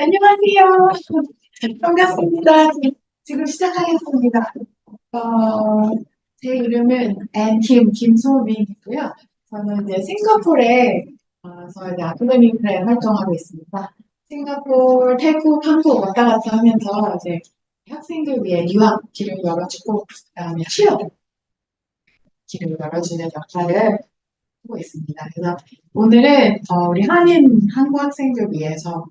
안녕하세요. 반갑습니다. 지금 시작하겠습니다. 어, 제 이름은 김소민이고요. 저는 이제 싱가포르에서 이제 아카데믹에 활동하고 있습니다. 싱가포르, 태국, 한국 왔다 갔다 하면서 이제 학생들 위해 유학 길을 열어주고, 그다음에 취업 길을 열어주는 역할을 하고 있습니다. 그래서 오늘은 우리 한국 학생들 위해서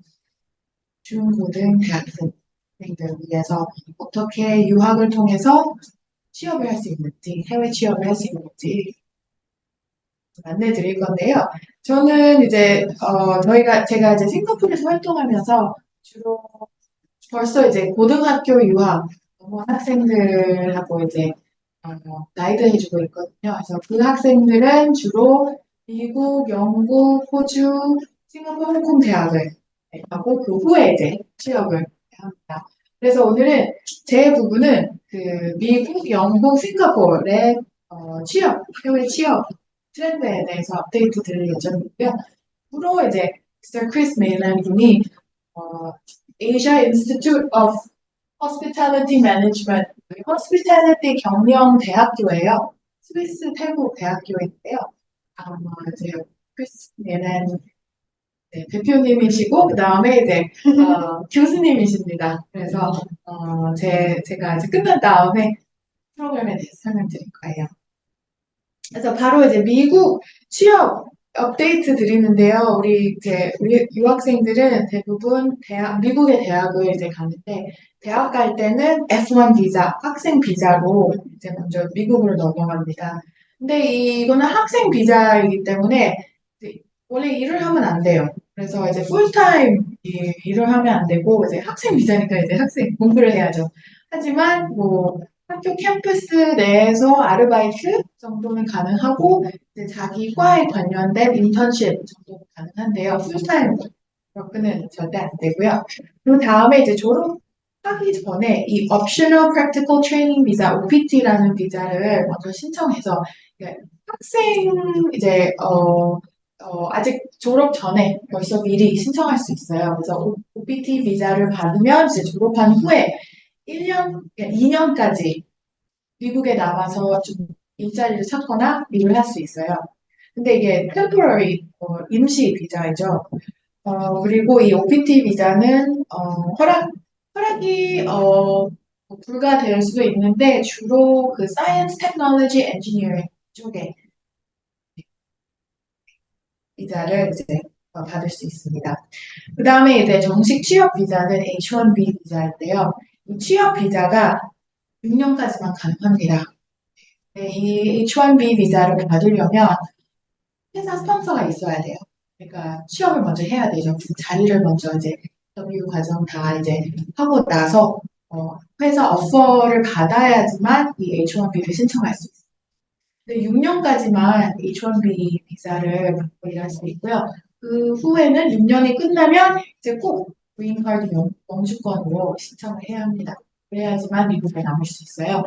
중고등 대학생들 위해서 어떻게 유학을 통해서 취업을 할 수 있는지, 해외 취업을 할 수 있는지 안내 드릴 건데요. 저는 이제, 제가 이제 싱가포르에서 활동하면서 주로 벌써 이제 고등학교 유학 학생들하고 이제, 가이드 해주고 있거든요. 그래서 그 학생들은 주로 미국, 영국, 호주, 싱가포르, 홍콩 대학을 하고 그 후에 이제 취업을 합니다. 그래서 오늘은 제 부분은 그 미국, 영국, 싱가포르의 해외 취업 트렌드에 대해서 업데이트 드릴 예정이고요. 앞으로 이제 Mr. 크리스 메일런 분이 Asia Institute of Hospitality Management, 호스피탈리티 경영 대학교예요. 스위스 태국 대학교인데요. 이제 크리스 메일런 대표님이시고, 그 다음에 이제, 교수님이십니다. 그래서, 제가 이제 끝난 다음에 프로그램에 대해서 설명드릴 거예요. 그래서 바로 이제 미국 취업 업데이트 드리는데요. 우리 유학생들은 대부분 미국의 대학을 이제 가는데, 대학 갈 때는 F1 비자, 학생 비자로 이제 먼저 미국으로 넘어갑니다. 근데 이거는 학생 비자이기 때문에 원래 일을 하면 안 돼요. 그래서 이제 풀타임 일을 하면 안 되고, 이제 학생 비자니까 이제 학생 공부를 해야죠. 하지만 뭐 학교 캠퍼스 내에서 아르바이트 정도는 가능하고, 이제 자기 과에 관련된 인턴십 정도는 가능한데요. 풀타임 워크는 절대 안 되고요. 그 다음에 이제 졸업하기 전에 이 Optional Practical Training 비자, OPT라는 비자를 먼저 신청해서 학생 이제 아직 졸업 전에 벌써 미리 신청할 수 있어요. 그래서 OPT 비자를 받으면 이제 졸업한 후에 2년까지 미국에 남아서 좀 일자리를 찾거나 일을 할 수 있어요. 근데 이게 temporary, 임시 비자이죠. 그리고 이 OPT 비자는, 허락이, 불가될 수도 있는데, 주로 그 Science, Technology, Engineering 쪽에 비자를 이제 받을 수 있습니다. 그 다음에 이제 정식 취업 비자는 H1B 비자인데요. 이 취업 비자가 6년까지만 가능합니다. 네, 이 H1B 비자를 받으려면 회사 스폰서가 있어야 돼요. 그러니까 취업을 먼저 해야 되죠. 그 자리를 먼저 이제 인터뷰 과정 다 이제 하고 나서 회사 오퍼를 받아야지만 이 H1B를 신청할 수 있어요. 근데 6년까지만 H1B 비자를 받고 일할 수 있고요. 그 후에는 6년이 끝나면 이제 꼭 그린카드 영주권으로 신청을 해야 합니다. 그래야지만 미국에 남을 수 있어요.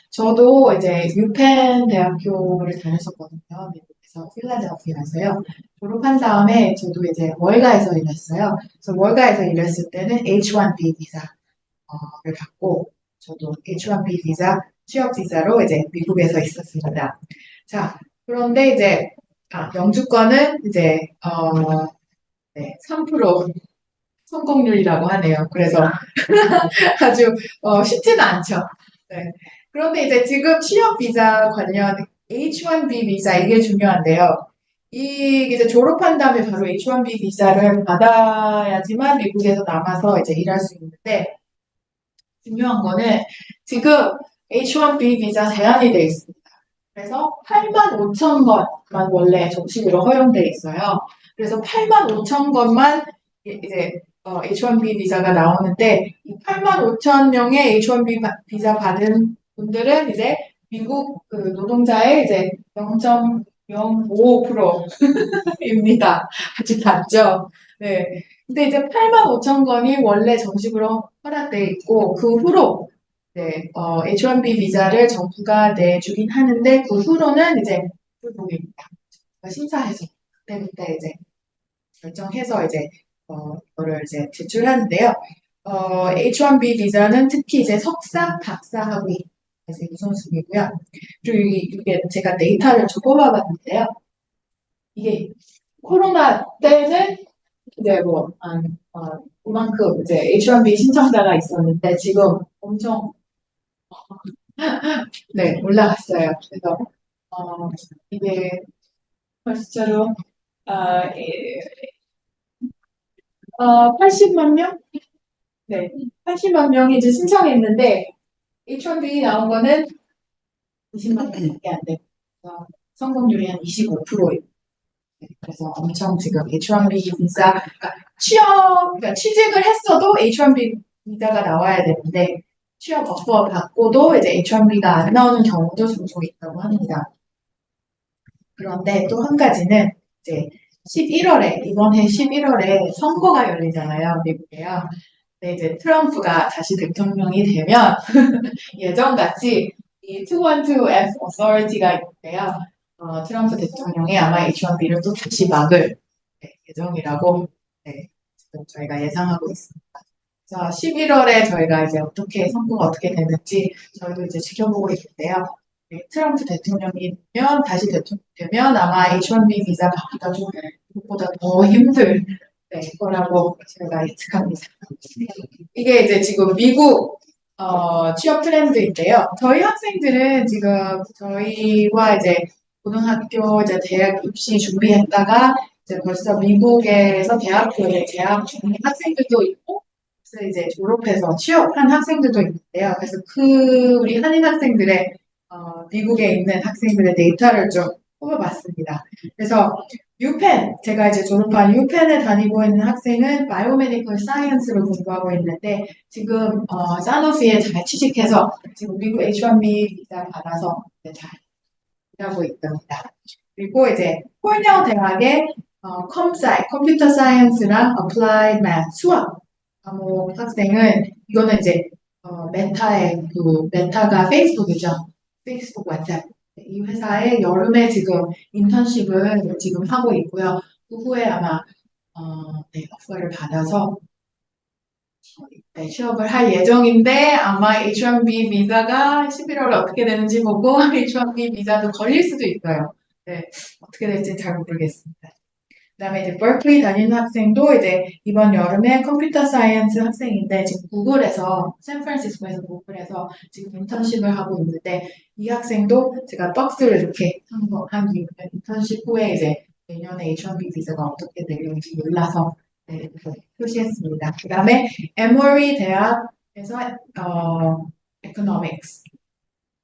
저도 이제 유펜 대학교를 다녔었거든요. 미국에서 필라델피아에서요. 졸업한 다음에 저도 이제 월가에서 일했어요. 그래서 월가에서 일했을 때는 H1B 비자를 받고 저도 H1B 비자 취업 비자로 이제 미국에서 있었습니다. 자, 그런데 이제 영주권은 이제 네, 3% 성공률이라고 하네요. 그래서 아주 쉽지는 않죠. 네. 그런데 이제 지금 취업 비자 관련 H1B 비자 이게 중요한데요. 이 이제 졸업한 다음에 바로 H1B 비자를 받아야지만 미국에서 남아서 이제 일할 수 있는데 중요한 거는 지금 H1B 비자 제한이 돼 있습니다. 그래서 8만 5천 건만 원래 정식으로 허용돼 있어요. 그래서 8만 5천 건만 이제 H1B 비자가 나오는데 이 8만 5천 명의 H1B 비자 받은 분들은 이제 미국 그 노동자의 이제 0.05%입니다. 아주 낮죠. 네. 근데 이제 8만 5천 건이 원래 정식으로 허락돼 있고 그 후로 네, H1B 비자를 정부가 내주긴 하는데 그 후로는 이제 불복입니다. 심사해서 그때그때 이제 결정해서 이제 이거를 이제 제출하는데요. H1B 비자는 특히 이제 석사, 박사 학위 이제 우선순위고요. 그리고 이게 제가 데이터를 좀 뽑아봤는데요. 이게 코로나 때는 이제 그만큼 이제 H1B 신청자가 있었는데 지금 엄청 네 올라갔어요. 그래서 어, 이게 실제로 80만 명? 네, 80만 명이 이제 신청했는데 H1B 나온 거는 20만 명밖에 안 돼요. 그래서 성공률이 한 25%예요. 그래서 엄청 지금 H1B 비자, 그러니까 그러니까 취직을 했어도 H1B 비자가 나와야 되는데 취업 오퍼 받고도 이제 H1B가 안 나오는 경우도 종종 있다고 합니다. 그런데 또 한 가지는 이제 11월에 이번 해 11월에 선거가 열리잖아요, 미국에요. 근데 이제 트럼프가 다시 대통령이 되면 예전같이 이 212F Authority가 있대요. 트럼프 대통령이 아마 H1B를 또 다시 막을 예정이라고 네, 지금 저희가 예상하고 있습니다. 자, 11월에 저희가 이제 선거가 어떻게 되는지 저희도 이제 지켜보고 있는데요. 네, 트럼프 대통령이 되면 다시 대통령 되면 아마 H1B 비자 받기가 좀 그것보다 더 힘들 거라고 제가 예측합니다. 이게 이제 지금 미국 취업 트렌드인데요. 저희 학생들은 지금 저희와 이제 고등학교 이제 대학 입시 준비했다가 이제 벌써 미국에서 대학교에 재학 중인 학생들도 있고 그래서 이제 졸업해서 취업한 학생들도 있는데요. 그래서 우리 한인 학생들의 미국에 있는 학생들의 데이터를 좀 뽑아봤습니다. 그래서 유펜, 제가 이제 졸업한 유펜에 다니고 있는 학생은 바이오메디컬 사이언스를 공부하고 있는데 지금 사노피에 잘 취직해서 지금 미국 H1B 비자 받아서 잘 일하고 있답니다. 그리고 이제 콜네어 대학의 컴사이, 컴퓨터 사이언스랑 어플라이드 매th, 수학 과목 학생은 이거는 이제 메타가 페이스북이죠. 페이스북 웹. 이 회사에 여름에 지금 인턴십을 지금 하고 있고요. 그 후에 아마 오퍼를 받아서 취업을 할 예정인데 아마 H1B 비자가 11월에 어떻게 되는지 보고 H1B 비자도 걸릴 수도 있어요. 네, 어떻게 될지 잘 모르겠습니다. 그다음에 이제 버클리 다니는 학생도 이제 이번 여름에 컴퓨터 사이언스 학생인데 지금 구글에서 샌프란시스코에서 구글에서 지금 인턴십을 하고 있는데 이 학생도 제가 박스를 이렇게 한 이후에 인턴십 후에 이제 내년에 H1B 비자가 어떻게 되는지 몰라서 네, 이렇게 표시했습니다. 그다음에 에모리 대학에서 에코노믹스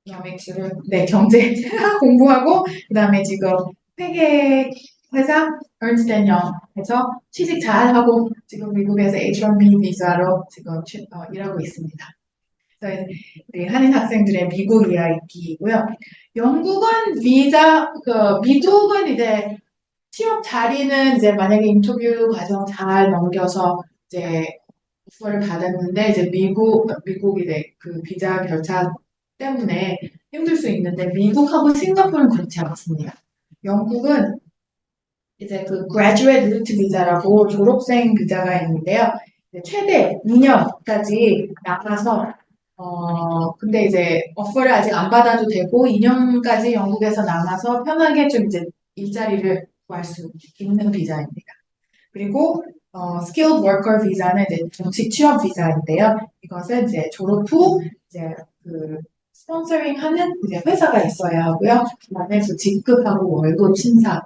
이코노믹스를 네 경제 공부하고 그다음에 지금 회계 회사 ernst 영에서 취직 잘하고 지금 미국에서 H1B 비자로 지금 일하고 있습니다. 그래서 우리 한인 학생들의 미국 이야기이고요. 영국은 미국은 이제 취업 자리는 이제 만약에 인터뷰 과정 잘 넘겨서 이제 오퍼를 받았는데 이제 미국이 그 비자 절차 때문에 힘들 수 있는데 미국하고 싱가포르는 그렇지 않습니다. 영국은 이제 그 graduate route 비자라고 졸업생 비자가 있는데요. 최대 2년까지 남아서 근데 이제 오퍼를 아직 안 받아도 되고 2년까지 영국에서 남아서 편하게 좀 이제 일자리를 구할 수 있는 비자입니다. 그리고 skilled worker 비자는 이제 정식 취업 비자인데요. 이것은 이제 졸업 후 이제 그 스폰서링 하는 이제 회사가 있어야 하고요. 그 안에서 직급하고 월급 심사해서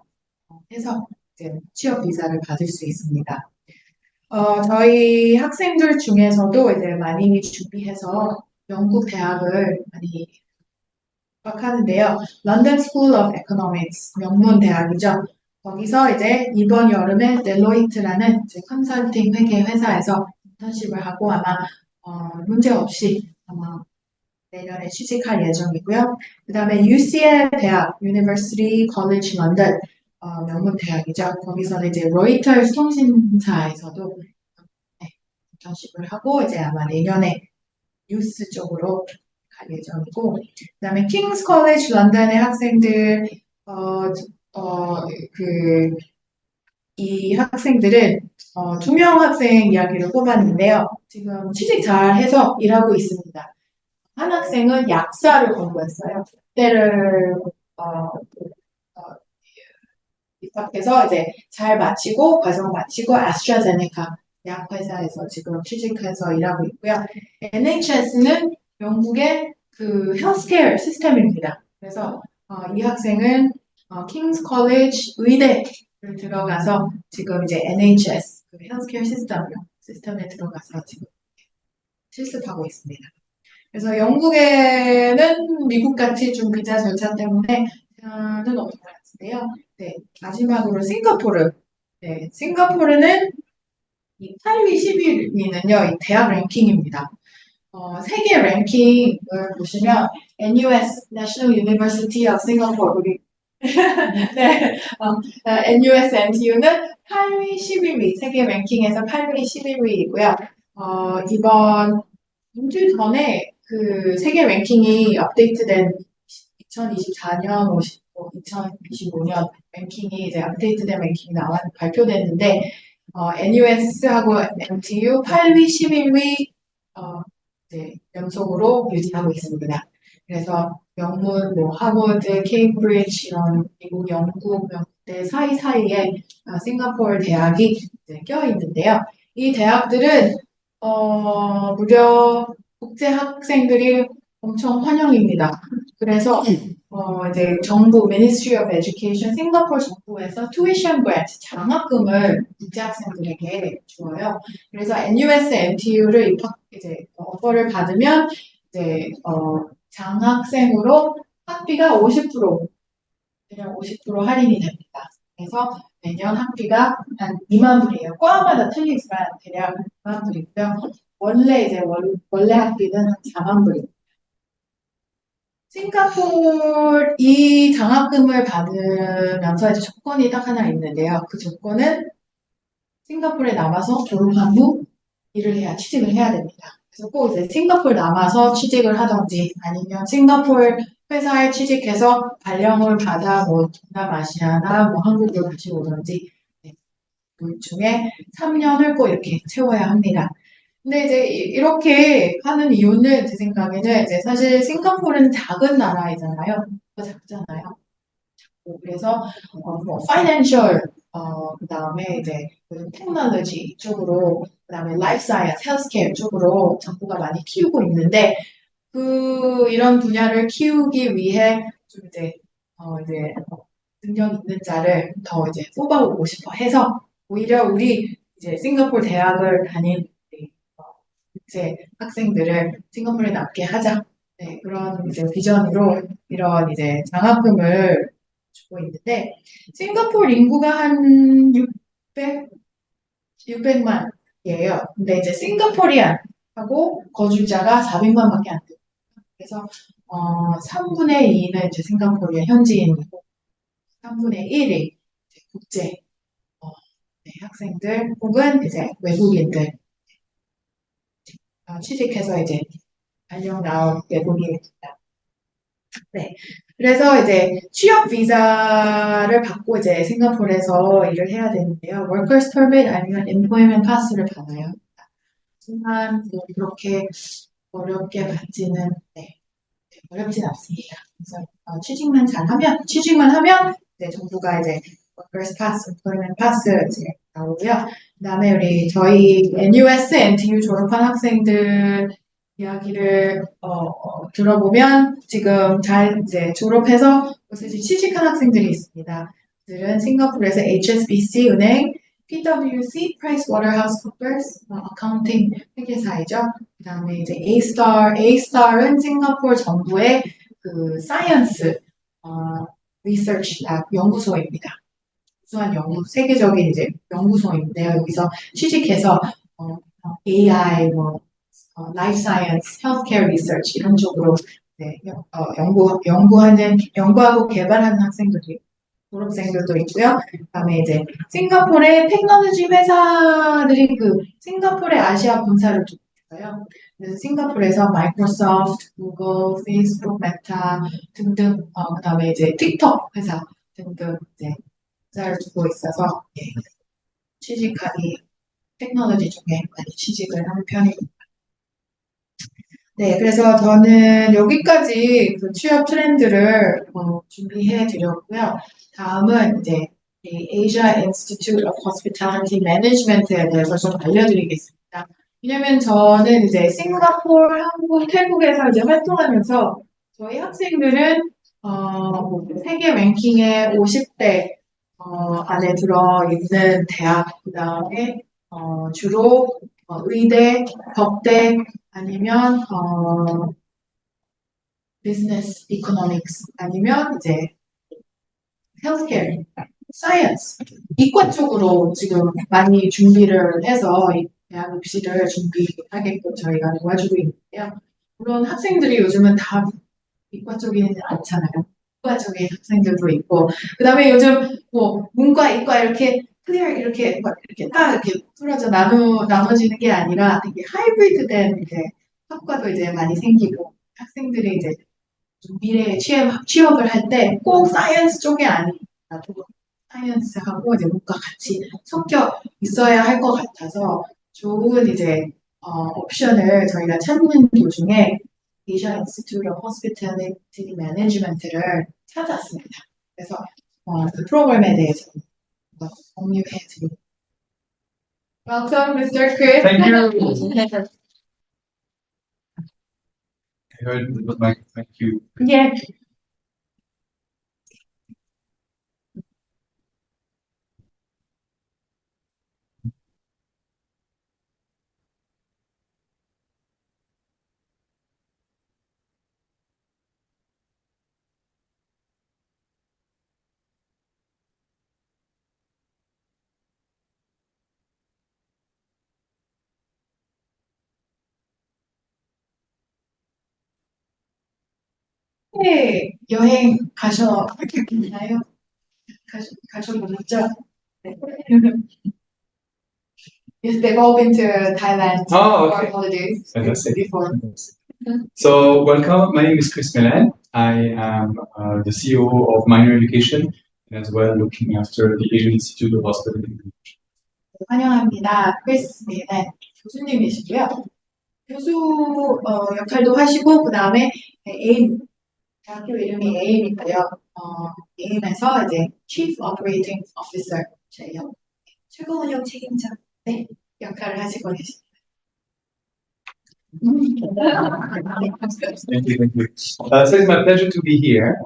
이제 취업 비자를 받을 수 있습니다. 저희 학생들 중에서도 이제 많이 준비해서 영국 대학을 많이 하는데요. 런던 스쿨 오브 에코노믹스 명문 대학이죠. 거기서 이제 이번 여름에 델로이트라는 이제 컨설팅 회계 회사에서 인턴십을 하고 아마 문제 없이 아마 내년에 취직할 예정이고요. 그 다음에 UCL 대학, University College London 명문 대학이죠. 거기서는 이제 로이터스 통신사에서도 네, 인턴십을 하고 이제 아마 내년에 뉴스 쪽으로 갈 예정이고, 그다음에 킹스 컬리지 런던의 학생들 그 이 학생들은 2명 학생 이야기를 뽑았는데요. 지금 취직 잘 해서 일하고 있습니다. 한 학생은 약사를 공부했어요. 때를 입학해서 이제 잘 마치고 과정 마치고 아스트라제네카 약 회사에서 지금 취직해서 일하고 있고요. NHS는 영국의 그 헬스케어 시스템입니다. 그래서 이 학생은 킹스 컬리지 의대를 들어가서 지금 이제 NHS 그 헬스케어 시스템에 들어가서 지금 실습하고 있습니다. 그래서 영국에는 미국같이 좀 비자 절차 때문에 는 없는 것 같은데요. 네, 마지막으로 싱가포르. 네, 싱가포르는 이 8위, 10위는요, 이 대학 랭킹입니다. 세계 랭킹을 보시면 NUS, National University of Singapore, 우리 네, NUS, NTU는 8위, 11위, 세계 랭킹에서 8위, 11위이고요. 이번 2주 전에 그 세계 랭킹이 업데이트된 2024년, 2025년 랭킹이 이제 업데이트된 랭킹이 발표됐는데 NUS하고 NTU 8위, 11위 이제 연속으로 유지하고 있습니다. 그래서 영문, 뭐 하버드, 케임브리지 이런 미국, 영국, 명대 사이사이에 싱가포르 대학이 이제 껴 있는데요. 이 대학들은 무려 국제 학생들이 엄청 환영입니다. 그래서 이제 정부 Ministry of Education 싱가포르 정부에서 tuition grant 장학금을 국제 학생들에게 주어요. 그래서 NUS, NTU를 이제 오퍼를 받으면 이제 장학생으로 학비가 50% 그냥 50% 할인이 됩니다. 그래서 매년 학비가 한 2만 불이에요. 과마다 틀리지만 대략 2만 불이고요. 원래 이제 원래 학비는 한 4만 불입니다. 싱가포르 이 장학금을 받으면서 이제 조건이 딱 하나 있는데요. 그 조건은 싱가포르에 남아서 졸업한 후 취직을 해야 됩니다. 그래서 꼭 이제 싱가포르 남아서 취직을 하던지 아니면 싱가포르 회사에 취직해서 발령을 받아 뭐 동남아시아나 뭐 한국으로 다시 오던지 네, 둘 중에 3년을 꼭 이렇게 채워야 합니다. 근데 이제 이렇게 하는 이유는 제 생각에는 이제 사실 싱가포르는 작은 나라이잖아요. 작잖아요. 그래서 뭐 파이낸셜 그다음에 이제 테크놀로지 쪽으로 그다음에 라이프 사이언스, 헬스케어 쪽으로 정부가 많이 키우고 있는데 이런 분야를 키우기 위해 좀 이제 능력 있는 자를 더 이제 뽑아오고 싶어 해서 오히려 우리 이제 싱가포르 대학을 다닌 국제 학생들을 싱가포르에 남게 하자. 네, 그런 이제 비전으로 이런 이제 장학금을 주고 있는데 싱가포르 인구가 한 600만이에요. 근데 이제 싱가포리안하고 거주자가 400만밖에 안 돼요. 그래서 3분의 2는 이제 싱가포르의 현지인이고 3분의 1이 국제 네, 학생들 혹은 이제 외국인들 취직해서 이제 발령 나온 외국인입니다. 네. 그래서 이제 취업 비자를 받고 이제 싱가포르에서 일을 해야 되는데요. Workers Permit 아니면 Employment Pass를 받아요. 하지만 뭐 그렇게 어렵게 받지는 어렵진 않습니다. 그래서 취직만 하면 이제 정부가 이제 Workers Pass, Employment Pass 이제 나오고요. 그다음에 저희 NUS, NTU 졸업한 학생들 이야기를 들어보면 지금 잘 이제 졸업해서 이제 취직한 학생들이 있습니다. 그들은 싱가포르에서 HSBC 은행, PwC, PricewaterhouseCoopers 어카운팅 회계사이죠. 그다음에 이제 A-Star은 싱가포르 정부의 그 사이언스 리서치 연구소입니다. 우수한 세계적인 이제 연구소인데요. 여기서 취직해서 AI, 뭐 라이프 사이언스, 헬스케어 리서치 이런 쪽으로 네, 연구하고 개발하는 학생들이 졸업생들도 있고요. 그다음에 이제 싱가포르의 테크놀로지 회사들이 그 싱가포르의 아시아 본사를 두고 있어요. 그래서 싱가포르에서 마이크로소프트, 구글, 페이스북, 메타 등등, 그다음에 이제 틱톡 회사 등등 이제 회사를 두고 있어서 예. 취직하기, 테크놀로지 쪽에 많이 취직을 하는 편입니다. 네, 그래서 저는 여기까지 그 취업 트렌드를 준비해 드렸고요. 다음은 이제 이 Asia Institute of Hospitality Management에 대해서 좀 알려드리겠습니다. 왜냐면 저는 이제 싱가포르, 한국, 태국에서 이제 활동하면서 저희 학생들은 세계 랭킹의 50대 안에 들어 있는 대학, 그다음에 주로 의대, 법대 아니면 비즈니스 이코노믹스 아니면 이제 헬스케어, 사이언스 이과 쪽으로 지금 많이 준비를 해서 이 대학 입시를 준비하게끔 저희가 도와주고 있는데요. 물론 학생들이 요즘은 다 이과 쪽이는 않잖아요. 이과 쪽의 학생들도 있고, 그다음에 요즘 뭐 문과, 이과 이렇게 클리어 이렇게 막 이렇게 딱 이렇게 풀어져 나눠지는 게 아니라 되게 하이브리드된 이제 학과도 이제 많이 생기고 학생들이 이제 좀 미래에 취업을 할 때 꼭 사이언스 쪽이 아니라 사이언스하고 이제 문과 같이 섞여 있어야 할 것 같아서 좋은 이제 옵션을 저희가 찾는 도중에 Asia Institute of Hospitality Management를 찾았습니다. 그래서 그 프로그램에 대해서 공유해 드립니다. Welcome, Mr. Chris. Thank you. I heard it was like, thank you. Yeah. 해외 여행 가셨나요? 가셔보셨죠? 네. Yes, they've all been to Thailand Oh, for okay. holidays Fantastic. before. So, welcome. My name is Chris Melan. I am the CEO of Minor Education and as well looking after the Asian Institute of Hospitality. 환영합니다. 크리스 메는 교수님이시고요. 교수 역할도 하시고 그 다음에 에임 대학교 이름이 에임인데요. 에임에서 이제 Chief Operating Officer 최고 운영 책임자 네, 역할을 하시고 계십니다. Thank you. Thank you. So it's my pleasure to be here.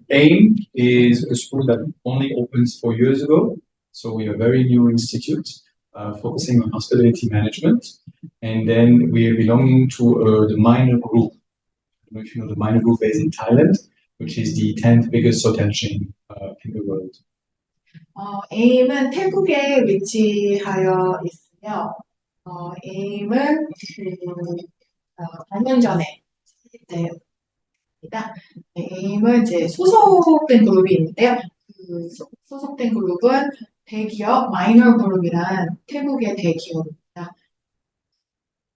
AIM is a school that only opened 4 years ago. So we are a very new institute focusing on hospitality management. And then we are belonging to the Minor Group. I don't know if you know the Minor Group is in Thailand, which is the 10th biggest hotel chain in the world. 에임은 태국에 위치하여 있으며 에임은 4년 전에 입니다. 에임은 이제 소속된 그룹이 있는데요. 그 소속된 그룹은 대기업 마이너 그룹이란 태국의 대기업입니다.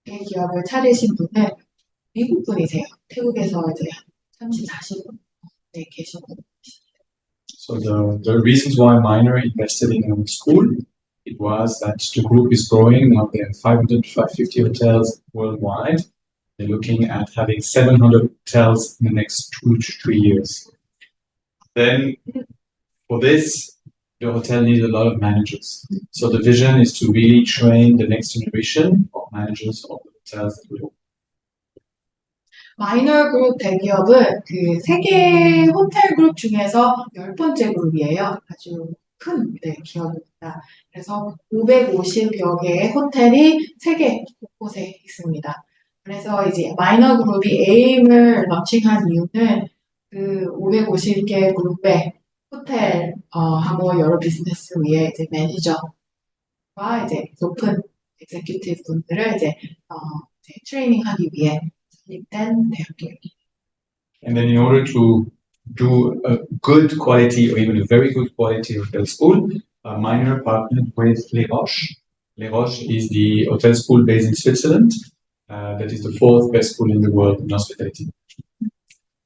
대기업을 차리신 분은 미국 분이세요. 태국에서 이제 30, 40분 계신 분. So the reasons why Minor invested in our school, it was that the group is growing. Now they have 500 to 550 hotels worldwide. They're looking at having 700 hotels in the next 2 to 3 years. Then for this, the hotel needs a lot of managers. So the vision is to really train the next generation of managers of the hotels that we open. 마이너 그룹 대기업은 그 세계 호텔 그룹 중에서 10번째 그룹이에요. 아주 큰 기업입니다. 그래서 550여 개의 호텔이 세계 곳곳에 있습니다. 그래서 이제 마이너 그룹이 에임을 런칭한 이유는 그 550개 그룹의 호텔 하고 여러 비즈니스 위에 이제 매니저와 이제 높은 executive 분들을 이제 트레이닝하기 위해 And then in order to do a good quality or even a very good quality hotel school, Minor partnered with Les Roches. Les Roches is the hotel school based in Switzerland. That is the 4th best school in the world in hospitality.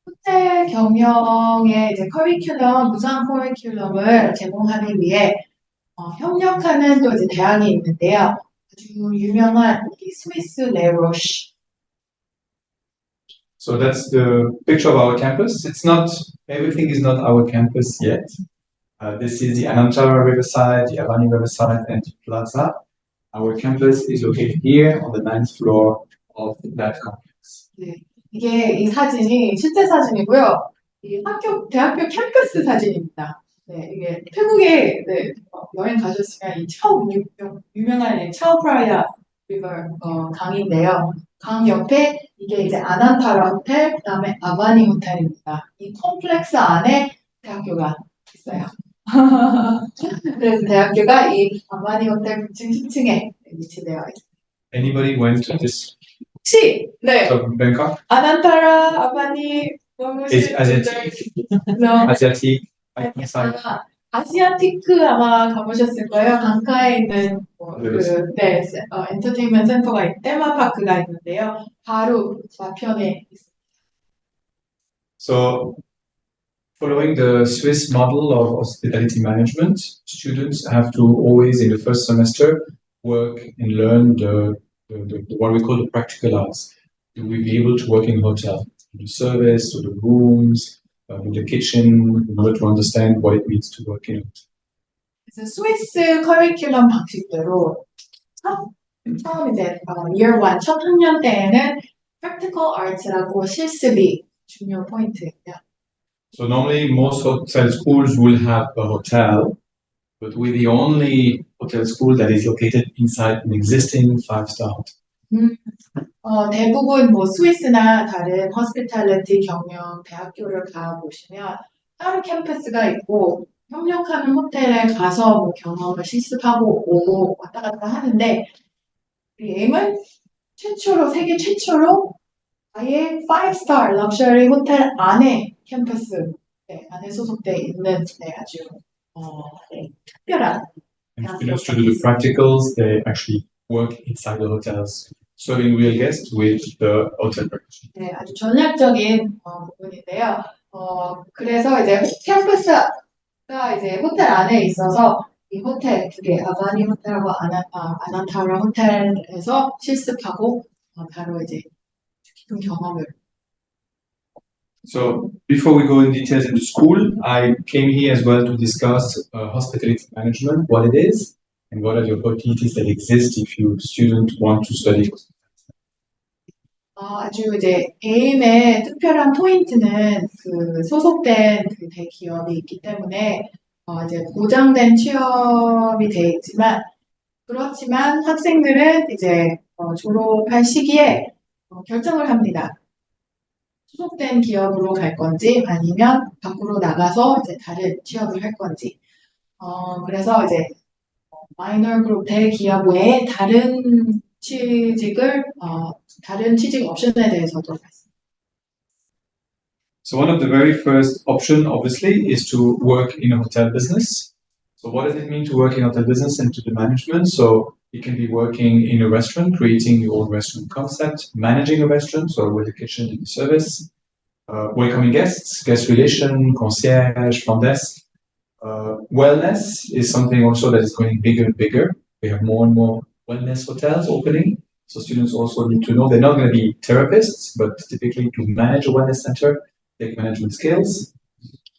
호텔 경영의 이제 무상 커리큘럼을 제공하기 위해 협력하는 또 이제 대학이 있는데요. 아주 유명한 이 스위스 레로시. So that's the picture of our campus. It's not, everything is not our campus yet. This is the Anantara Riverside, the Avani Riverside, and the Plaza. Our campus is located here on the ninth floor of that complex. 네, 이게 이 사진이 실제 사진이고요. 이 대학교 캠퍼스 사진입니다. 네, 이게 태국에 여행 가셨으면 이 유명한 이 차오프라야 리버 강인데요. 강 옆에 이게 이제 아난타라 호텔, 그다음에 아바니 호텔입니다. 이 콤플렉스 안에 대학교가 있어요. 그래서 대학교가 이 아바니 호텔 9층, 10층에 위치되어 있습니다. Anybody went to this 혹시 of Bangkok? 아난타라 아바니 너무 Asiatic, No. Asiatic, side. 아시아티크 아마 가보셨을 거예요. 강가에 있는 엔터테인먼트 센터가 테마파크가 있는데요. 바로 좌편에 있습니다. So, following the Swiss model of hospitality management, students have to always, in the first semester, work and learn what we call the practical arts. To be able to work in a hotel, the service, to the rooms, to the kitchen, in order to understand what it means to work in a hotel. 그래서 스위스 커리큘럼 방식대로 처음 이제 year 1 첫 학년 때에는 practical arts라고 실습이 중요 포인트예요. So normally most hotel schools will have a hotel, but we're the only hotel school that is located inside an existing five-star hotel. 대부분 뭐 스위스나 다른 호스피탈리티 경영 대학교를 가보시면 따로 캠퍼스가 있고 협력하는 호텔에 가서 뭐 경험을 실습하고 오고 왔다 갔다 하는데 우리 에임은 세계 최초로 아예 5-star 럭셔리 호텔 안에 캠퍼스 안에 소속돼 있는 아주 특별한 And students to do the practicals, they actually work inside the hotels, serving real guests with the hotel breakfast. 네, 아주 전략적인 부분인데요. 그래서 이제 캠퍼스가 이제 호텔 안에 있어서 이 호텔 두 개, 아바니 호텔하고 아난타라 호텔에서 실습하고 바로 이제 깊은 경험을. So before we go in details in the school, I came here as well to discuss hospitality management, what it is, and what are the opportunities that exist if you student want to study. 아주 이제 에임의 특별한 포인트는 그 소속된 그 대기업이 있기 때문에 이제 보장된 취업이 돼 있지만 그렇지만 학생들은 이제 졸업할 시기에 결정을 합니다. 소속된 기업으로 갈 건지 아니면 밖으로 나가서 이제 다른 취업을 할 건지. 그래서 이제 마이너 그룹 대기업 외에 다른 취직 옵션에 대해서도 말씀. So one of the very first option, obviously, is to work in a hotel business. So what does it mean to work in hotel business and to the management? So you can be working in a restaurant, creating your own restaurant concept, managing a restaurant, so with the kitchen and the service, welcoming guests, guest relation, concierge, front desk. Wellness is something also that is going bigger and bigger. We have more and more wellness hotels opening. So students also need to know they're not going to be therapists, but typically to manage a wellness center, take management skills.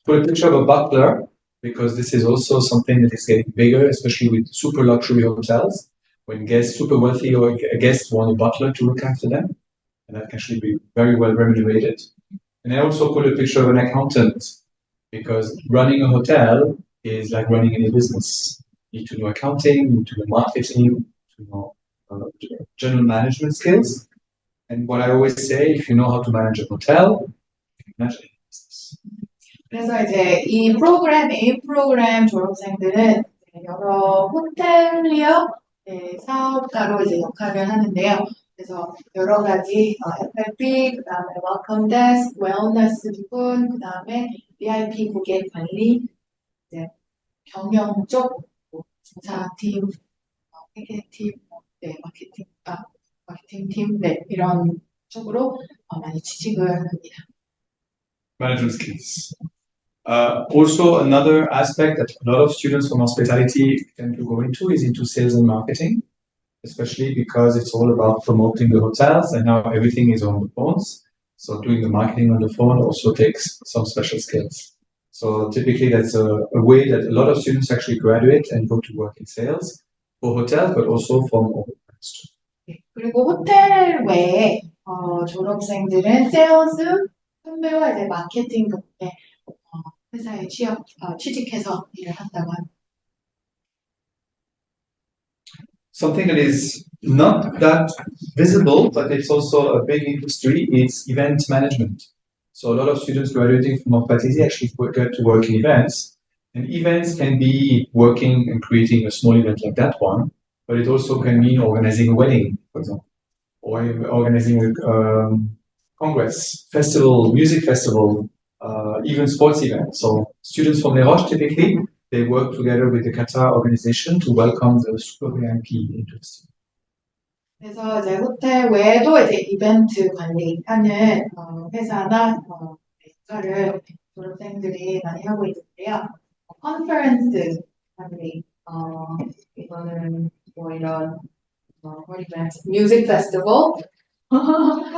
Put a picture of a butler, because this is also something that is getting bigger, especially with super luxury hotels. When guests, super wealthy or guests want a butler to look after them, and that can actually be very well remunerated. And I also put a picture of an accountant, because running a hotel is like running any business. You need to know accounting, you need to know marketing, to know general management skills. And what I always say, if you know how to manage a hotel, you can manage any business. 그래서 이제 이 프로그램, A 프로그램 졸업생들은 여러 호텔리어 사업가로 이제 역할을 하는데요. 그래서 여러 가지 FF&B, 그 다음에 웰컴 데스크, 웰너스 부분, 그 다음에 VIP 고객 관리, 이제 경영 쪽, 공사팀, 회계팀, 마케팅 팀, 이런 쪽으로 많이 취직을 합니다. Management skills. Also, another aspect that a lot of students from hospitality tend to go into is into sales and marketing, especially because it's all about promoting the hotels and now everything is on the phones. So doing the marketing on the phone also takes some special skills. So typically that's a way that a lot of students actually graduate and go to work in sales for hotels, but also from other brands. 그리고 호텔 외에 졸업생들은 세일즈, 판매와 이제 마케팅 등의 회사에 취직해서 일을 한다고 합니다. Something that is not that visible, but it's also a big industry, is event management. So a lot of students graduating from hospitality actually get to work in events. And events can be working and creating a small event like that one, but it also can mean organizing a wedding, for example, or organizing a congress, festival, music festival, even sports events. So students from Les Roches typically, they work together with the Qatar organization to welcome the super VIP into the city. 그래서 이제 호텔 외에도 이제 이벤트 관리하는 회사나 역할을 졸업생들이 많이 하고 있는데요. 컨퍼런스 관리, 이거는 뭐 이런 뮤직 페스티벌,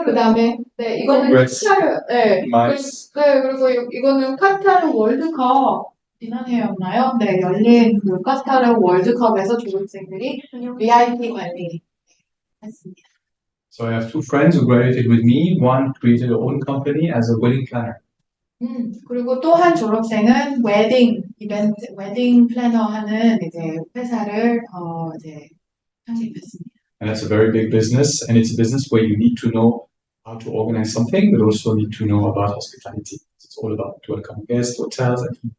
그다음에 네 이거는 Congress. 카타르, 네, Mice. 그리고 이거는 카타르 월드컵 지난해였나요? 네, 열린 그 카타르 월드컵에서 졸업생들이 VIP 관리 했습니다. So I have two friends who graduated with me. One created her own company as a wedding planner. 그리고 또 한 졸업생은 웨딩 플래너 하는 이제 회사를 이제 창립했습니다. And that's a very big business. And it's a business where you need to know how to organize something, but also need to know about hospitality. It's all about welcome guests, hotels, and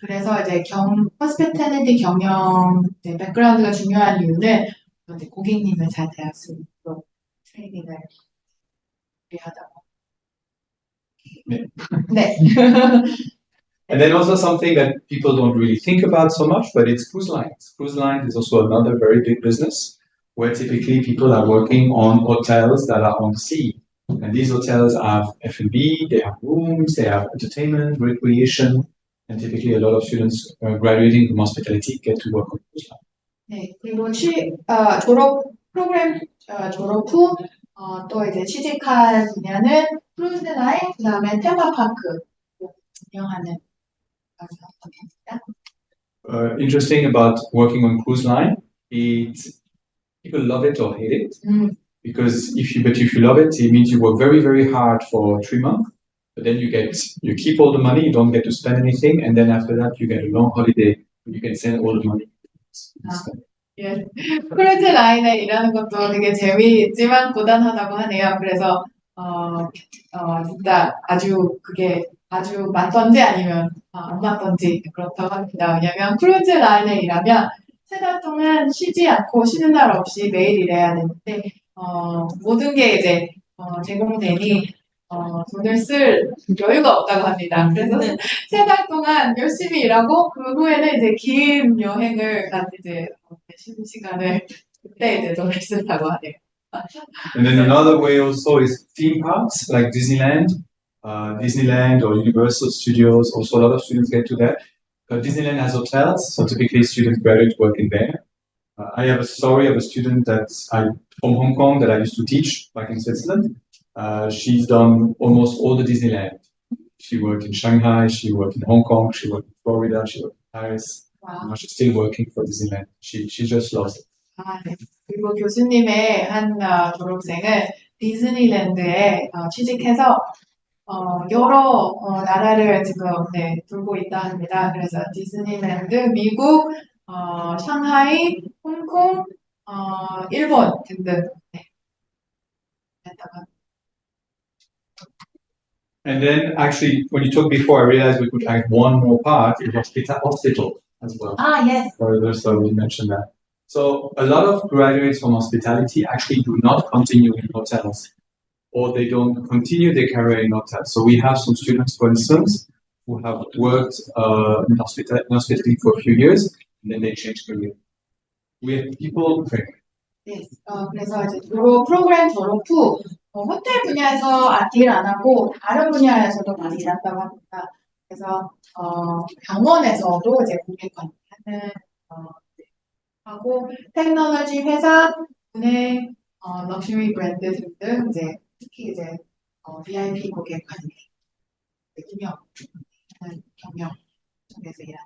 그래서 이제 호스피탈리티 경영 이제 백그라운드가 중요한 이유는 이제 고객님을 잘 대할 수 있도록 트레이닝을 필요하다고. 네. And then also something that people don't really think about so much, but it's cruise lines. Cruise lines is also another very big business where typically people are working on hotels that are on the sea. And these hotels have F&B, they have rooms, they have entertainment, recreation, and typically a lot of students graduating from hospitality get to work on cruise lines. 네, 그리고 졸업 프로그램 졸업 후 또 이제 취직할 분야는 크루즈 라인, 그다음에 테마파크 운영하는 Interesting about working on cruise line, people love it or hate it. Because if you love it, it means you work very, very hard for 3 months, but then you keep all the money, you don't get to spend anything, and then after that you get a long holiday, you can send all the money. 예, 크루즈 라인에 일하는 것도 되게 재미있지만 고단하다고 하네요. 그래서 진짜 그게 아주 맞던지 아니면 안 맞던지 그렇다고 합니다. 왜냐하면 크루즈 라인에 일하면 3달 동안 쉬지 않고 쉬는 날 없이 매일 일해야 되는데 모든 게 이제 제공되니 돈을 쓸 여유가 없다고 합니다. 그래서 3달 동안 열심히 일하고 그 후에는 이제 긴 여행을 이제 쉬는 시간을 그때 이제 돈을 쓴다고 하네요. And then another way also is theme parks like Disneyland or Universal Studios. Also, a lot of students get to that. Disneyland has hotels, so typically students graduate working there. I have a story of a student from Hong Kong that I used to teach back in Switzerland. She's done almost all the Disneyland. She worked in Shanghai, she worked in Hong Kong, she worked in Florida, she worked in Paris. Wow. Now she's still working for Disneyland. She just loves it. 네. 그리고 교수님의 한 졸업생은 디즈니랜드에 취직해서 여러 나라를 지금 돌고 있다 합니다. 그래서 디즈니랜드, 미국, 샹하이, 홍콩, 일본 등등. And then actually, when you talked before, I realized we could add one more part, it was hospital as well. Yes. So we mentioned that. So a lot of graduates from hospitality actually do not continue in hotels, or they don't continue their career in hotels. So we have some students, for instance, who have worked in hospitality for a few years, and then they change career. We have people. 네, 그래서 이제 프로그램 졸업 후 호텔 분야에서 일 안 하고 다른 분야에서도 많이 일한다고 합니다. 그래서 병원에서도 이제 고객 관리하는 하고 테크놀로지 회사, 은행, 럭셔리 브랜드 등등 이제 특히 이제 VIP 고객 관리, 운영하는 경영 쪽에서 일하는.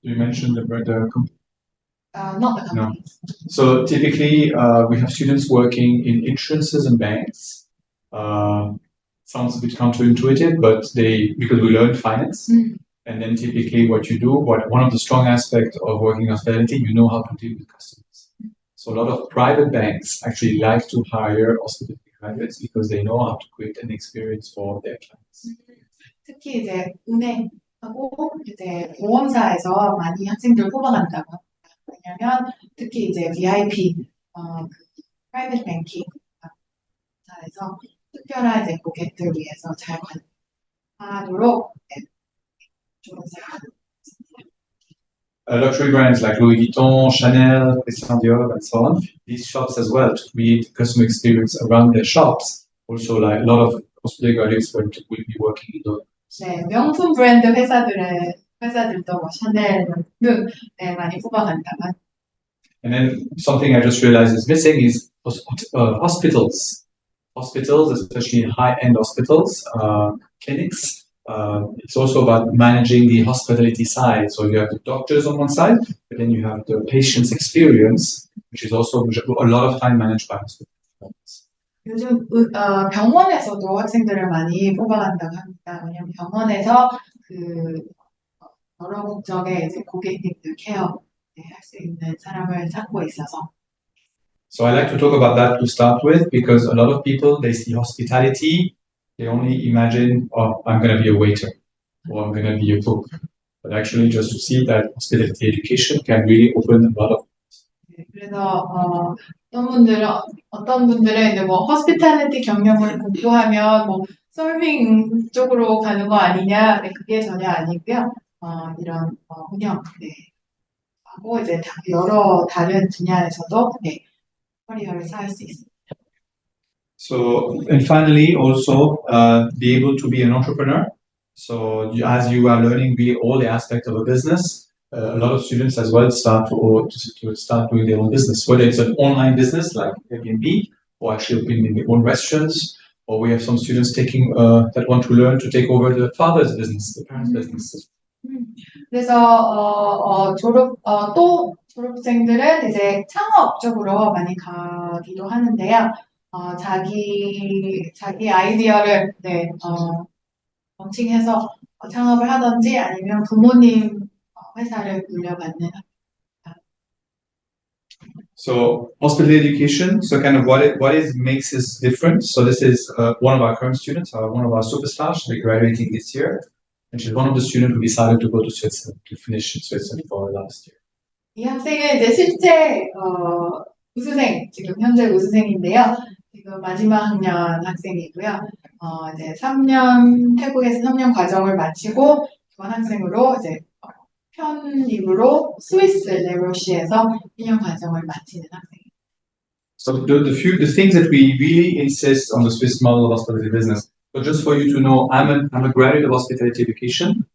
You mentioned Not the No. companies. So typically, we have students working in insurances and banks. Sounds a bit counterintuitive, but because we learn finance, and then typically what you do, one of the strong aspects of working in hospitality, you know how to deal with customers. So a lot of private banks actually like to hire hospitality graduates because they know how to create an experience for their clients. 특히 이제 은행하고 이제 보험사에서 많이 학생들 뽑아간다고 합니다. 왜냐면 특히 이제 VIP, private banking 사에서 특별한 이제 고객들 위해서 잘 관리하도록 조사하고 있습니다. Luxury brands like Louis Vuitton, Chanel, Christian Dior, and so on. These shops as well to create customer experience around their shops. Also, like a lot of hospitality graduates will be working in those. 네, 명품 브랜드 회사들도 뭐 샤넬 등 네, 많이 뽑아간다고. And then something I just realized is missing is hospitals. Hospitals, especially high-end hospitals, clinics. It's also about managing the hospitality side. So you have the doctors on one side, but then you have the patient's experience, which is also a lot of time managed by hospitals. 요즘 병원에서도 학생들을 많이 뽑아간다고 합니다. 왜냐하면 병원에서 여러 국적의 이제 고객님들 케어 할 수 있는 사람을 찾고 있어서. So I like to talk about that to start with because a lot of people, they see hospitality, they only imagine, oh, I'm going to be a waiter or I'm going to be a cook. But actually just to see that hospitality education can really open a lot of. 네, 그래서 어떤 분들은 이제 뭐 호스피탈리티 경영을 공부하면 뭐 서빙 쪽으로 가는 거 아니냐? 네, 그게 전혀 아니고요. 이런 운영, 네, 하고 이제 여러 다른 분야에서도 네, 커리어를 쌓을 수 있습니다. So, and finally, also be able to be an entrepreneur. So, as you are learning really all the aspects of a business, a lot of students as well start to start doing their own business, whether it's an online business like Airbnb, or actually opening their own restaurants, or we have some students that want to learn to take over the father's business, the parents' business. 그래서 졸업생들은 이제 창업 쪽으로 많이 가기도 하는데요. 자기 아이디어를 런칭해서 창업을 하든지 아니면 부모님 회사를 물려받는. So hospitality education. So kind of what makes this different. So this is one of our current students, one of our superstars. She'll be graduating this year, and she's one of the students who decided to go to Switzerland to finish in Switzerland for last year. 이 학생은 이제 실제 지금 현재 우수생인데요. 지금 마지막 학년 학생이고요. 이제 태국에서 3년 과정을 마치고 교환학생으로 이제 편입으로 스위스 레로시에서 2년 과정을 마치는 학생입니다. So the things that we really insist on the Swiss model of hospitality business. So just for you to know, I'm a graduate of hospitality education.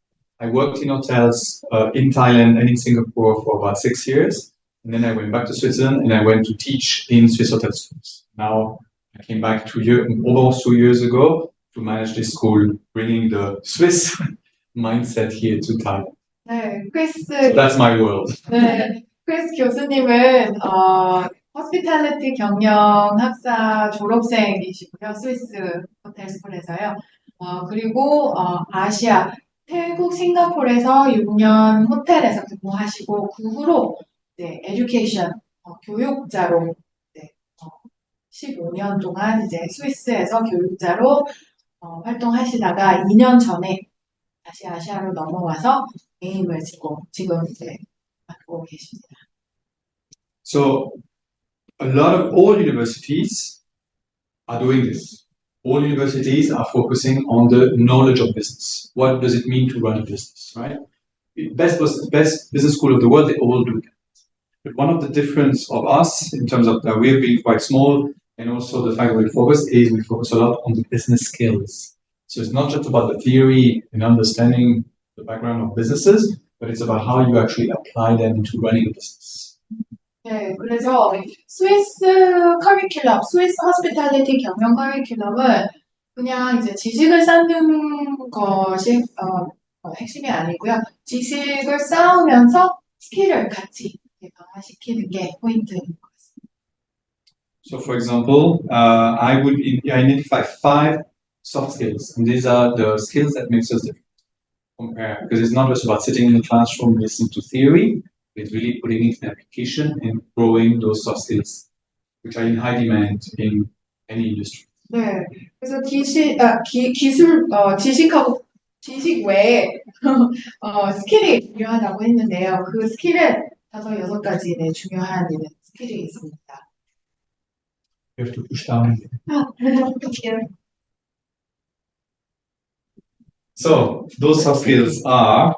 I worked in hotels in Thailand and in Singapore for about 6 years. And then I went back to Switzerland and I went to teach in Swiss hotel schools. Now I came back almost 2 years ago to manage this school, bringing the Swiss mindset here to Thailand. 네, So that's my world. 네, 크리스 교수님은 호스피탈리티 경영 학사 졸업생이시고요. 스위스 호텔 스쿨에서요. 그리고 아시아, 태국, 싱가포르에서 6년 호텔에서 근무하시고 그 후로 에듀케이션 교육자로 15년 동안 이제 스위스에서 교육자로 활동하시다가 2년 전에 다시 아시아로 넘어와서 게임을 지금 이제 맡고 계십니다. So all universities are doing this. All universities are focusing on the knowledge of business. What does it mean to run a business, right? Best business school of the world, they all do that. But one of the difference of us in terms of that we're being quite small and also the fact that we focus a lot on the business skills. So it's not just about the theory and understanding the background of businesses, but it's about how you actually apply them into running a business. 네, 그래서 스위스 커리큘럼, 스위스 호스피탈리티 경영 커리큘럼은 그냥 이제 지식을 쌓는 것이 핵심이 아니고요. 지식을 쌓으면서 스킬을 같이 강화시키는 게 포인트인 것 같습니다. So, for example, I would identify 5 soft skills, and these are the skills that makes us different. Compare, because it's not just about sitting in the classroom listening to theory, it's really putting it in application and growing those soft skills, which are in high demand in any industry. 네, 그래서 지식 외에 스킬이 중요하다고 했는데요. 그 스킬은 5-6가지 중요한 스킬이 있습니다. You have to push down. So those soft skills are.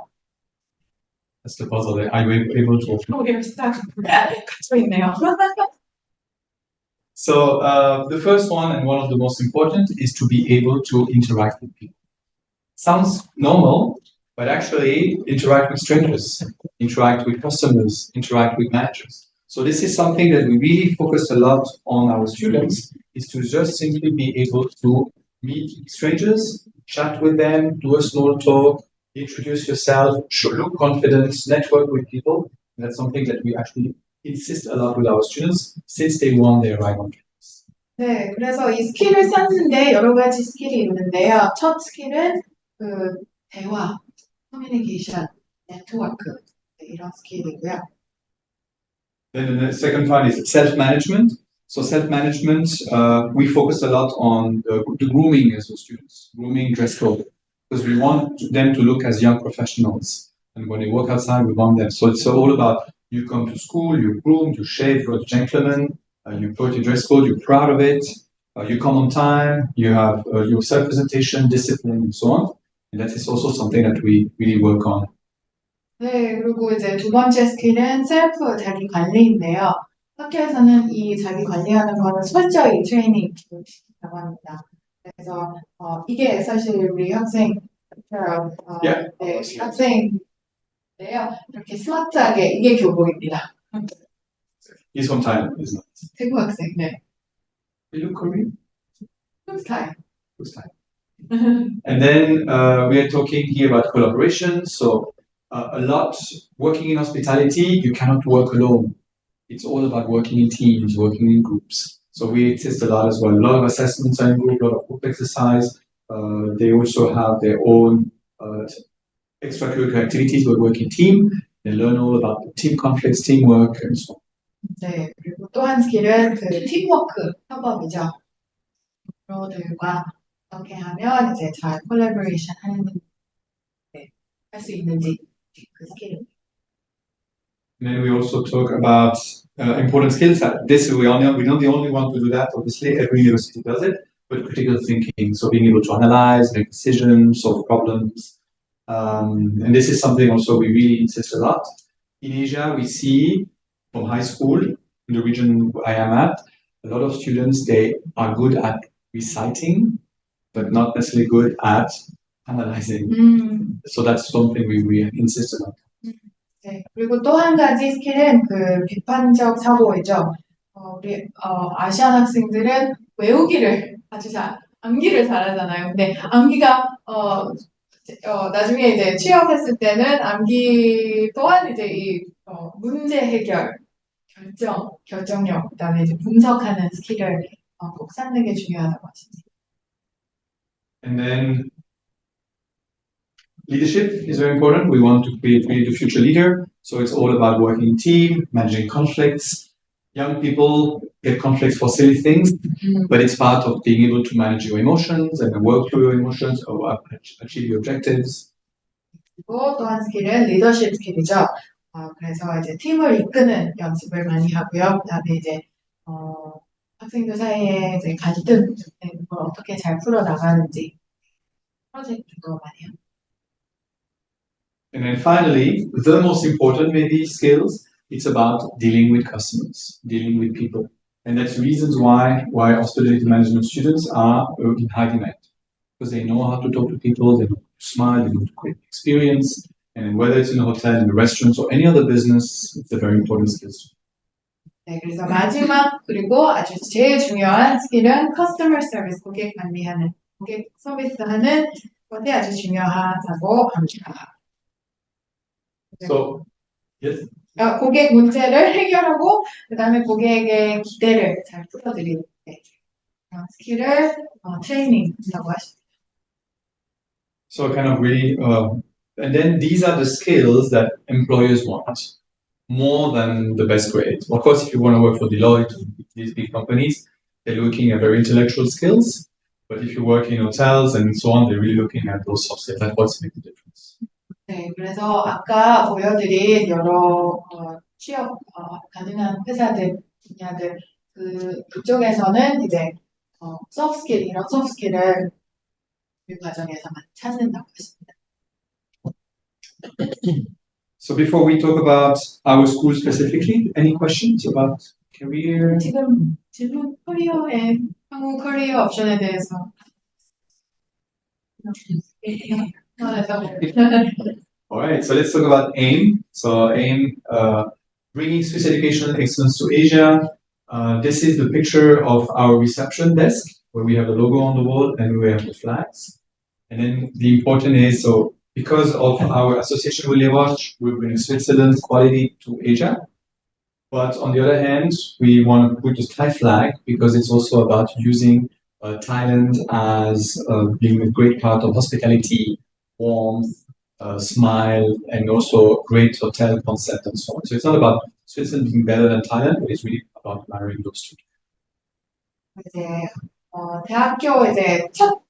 That's the puzzle. Are you able to? 갇혀 있네요. So the first one and one of the most important is to be able to interact with people. Sounds normal, but actually interact with strangers, interact with customers, interact with managers. So this is something that we really focus a lot on our students, is to just simply be able to meet strangers, chat with them, do a small talk, introduce yourself, look confident, network with people. And that's something that we actually insist a lot with our students since day one they arrive on campus. 네, 그래서 이 스킬을 쌓는데 여러 가지 스킬이 있는데요. 첫 스킬은 대화, 커뮤니케이션, 네트워크 이런 스킬이고요. Then the second part is self-management. So self-management, we focus a lot on the grooming as a students, grooming dress code, because we want them to look as young professionals. And when they work outside, we want them. So it's all about you come to school, you groom, you shave, you're a gentleman, you put your dress code, you're proud of it, you come on time, you have your self-presentation, discipline, and so on. And that is also something that we really work on. 네, 그리고 이제 두 번째 스킬은 셀프 자기 관리인데요. 학교에서는 이 자기 관리하는 거는 철저히 트레이닝 시킨다고 합니다. 그래서 이게 사실 우리 학생 학생인데요. 이렇게 스마트하게 이게 교복입니다. He's from Thailand, isn't it? 태국 학생, 네. You look Korean? Good time. Good time. And then we are talking here about collaboration. So a lot working in hospitality, you cannot work alone. It's all about working in teams, working in groups. So we insist a lot as well. A lot of assessments are in group, a lot of group exercise. They also have their own extracurricular activities where working team. They learn all about the team conflicts, teamwork, and so on. 네, 그리고 또 한 스킬은 팀워크, 협업이죠. 프로들과 어떻게 하면 이제 잘 콜라보레이션 할 수 있는지 그 스킬입니다. And then we also talk about important skills. We're not the only one to do that. Obviously, every university does it. But critical thinking, so being able to analyze, make decisions, solve problems. And this is something also we really insist a lot. In Asia, we see from high school, in the region I am at, a lot of students, they are good at reciting, but not necessarily good at analyzing. So that's something we insist on. 네, 그리고 또 한 가지 스킬은 비판적 사고이죠. 우리 아시안 학생들은 외우기를 암기를 잘하잖아요. 근데 암기가 나중에 이제 취업했을 때는 암기 또한 이제 이 문제 해결, 결정력, 그다음에 이제 분석하는 스킬을 꼭 쌓는 게 중요하다고 하십니다. And then leadership is very important. We want to create really the future leader. So it's all about working in team, managing conflicts. Young people get conflicts for silly things, but it's part of being able to manage your emotions and work through your emotions or achieve your objectives. 그리고 또 한 스킬은 리더십 스킬이죠. 그래서 이제 팀을 이끄는 연습을 많이 하고요. 그다음에 이제 학생들 사이에 이제 갈등 그걸 어떻게 잘 풀어 나가는지 프로젝트도 많이 합니다. And then finally, the most important maybe skills, it's about dealing with customers, dealing with people. And that's reasons why hospitality management students are in high demand. because they know how to talk to people, they know how to smile, they know how to create experience. And whether it's in a hotel, in a restaurant, or any other business, it's a very important skill. 네, 그래서 마지막 그리고 아주 제일 중요한 스킬은 커스터머 서비스, 고객 관리하는, 고객 서비스하는 것이 아주 중요하다고 합니다. So, yes. 고객 문제를 해결하고 그다음에 고객의 기대를 잘 풀어드리는 그런 스킬을 트레이닝이라고 하십니다. So kind of really, and then these are the skills that employers want more than the best grade. Of course, if you want to work for Deloitte, these big companies, they're looking at very intellectual skills. But if you work in hotels and so on, they're really looking at those soft skills. That's what's making the difference. 네, 그래서 아까 보여드린 여러 취업 가능한 회사들 분야들 그쪽에서는 이제 소프트 스킬 이런 소프트 스킬을 그 과정에서 많이 찾는다고 하십니다. So before we talk about our school specifically, any questions about career? 지금 질문 커리어의 향후 커리어 옵션에 대해서 All right, so let's talk about AIM. So AIM, bringing Swiss educational excellence to Asia. This is the picture of our reception desk, where we have the logo on the wall and we have the flags. And then the important is, so because of our association with Les Roches, we bring Switzerland quality to Asia. But on the other hand, we want to put the Thai flag because it's also about using Thailand as being a great part of hospitality, warmth, smile, and also great hotel concept and so on. So it's not about Switzerland being better than Thailand, but it's really about marrying those two. 이제 대학교 이제 첫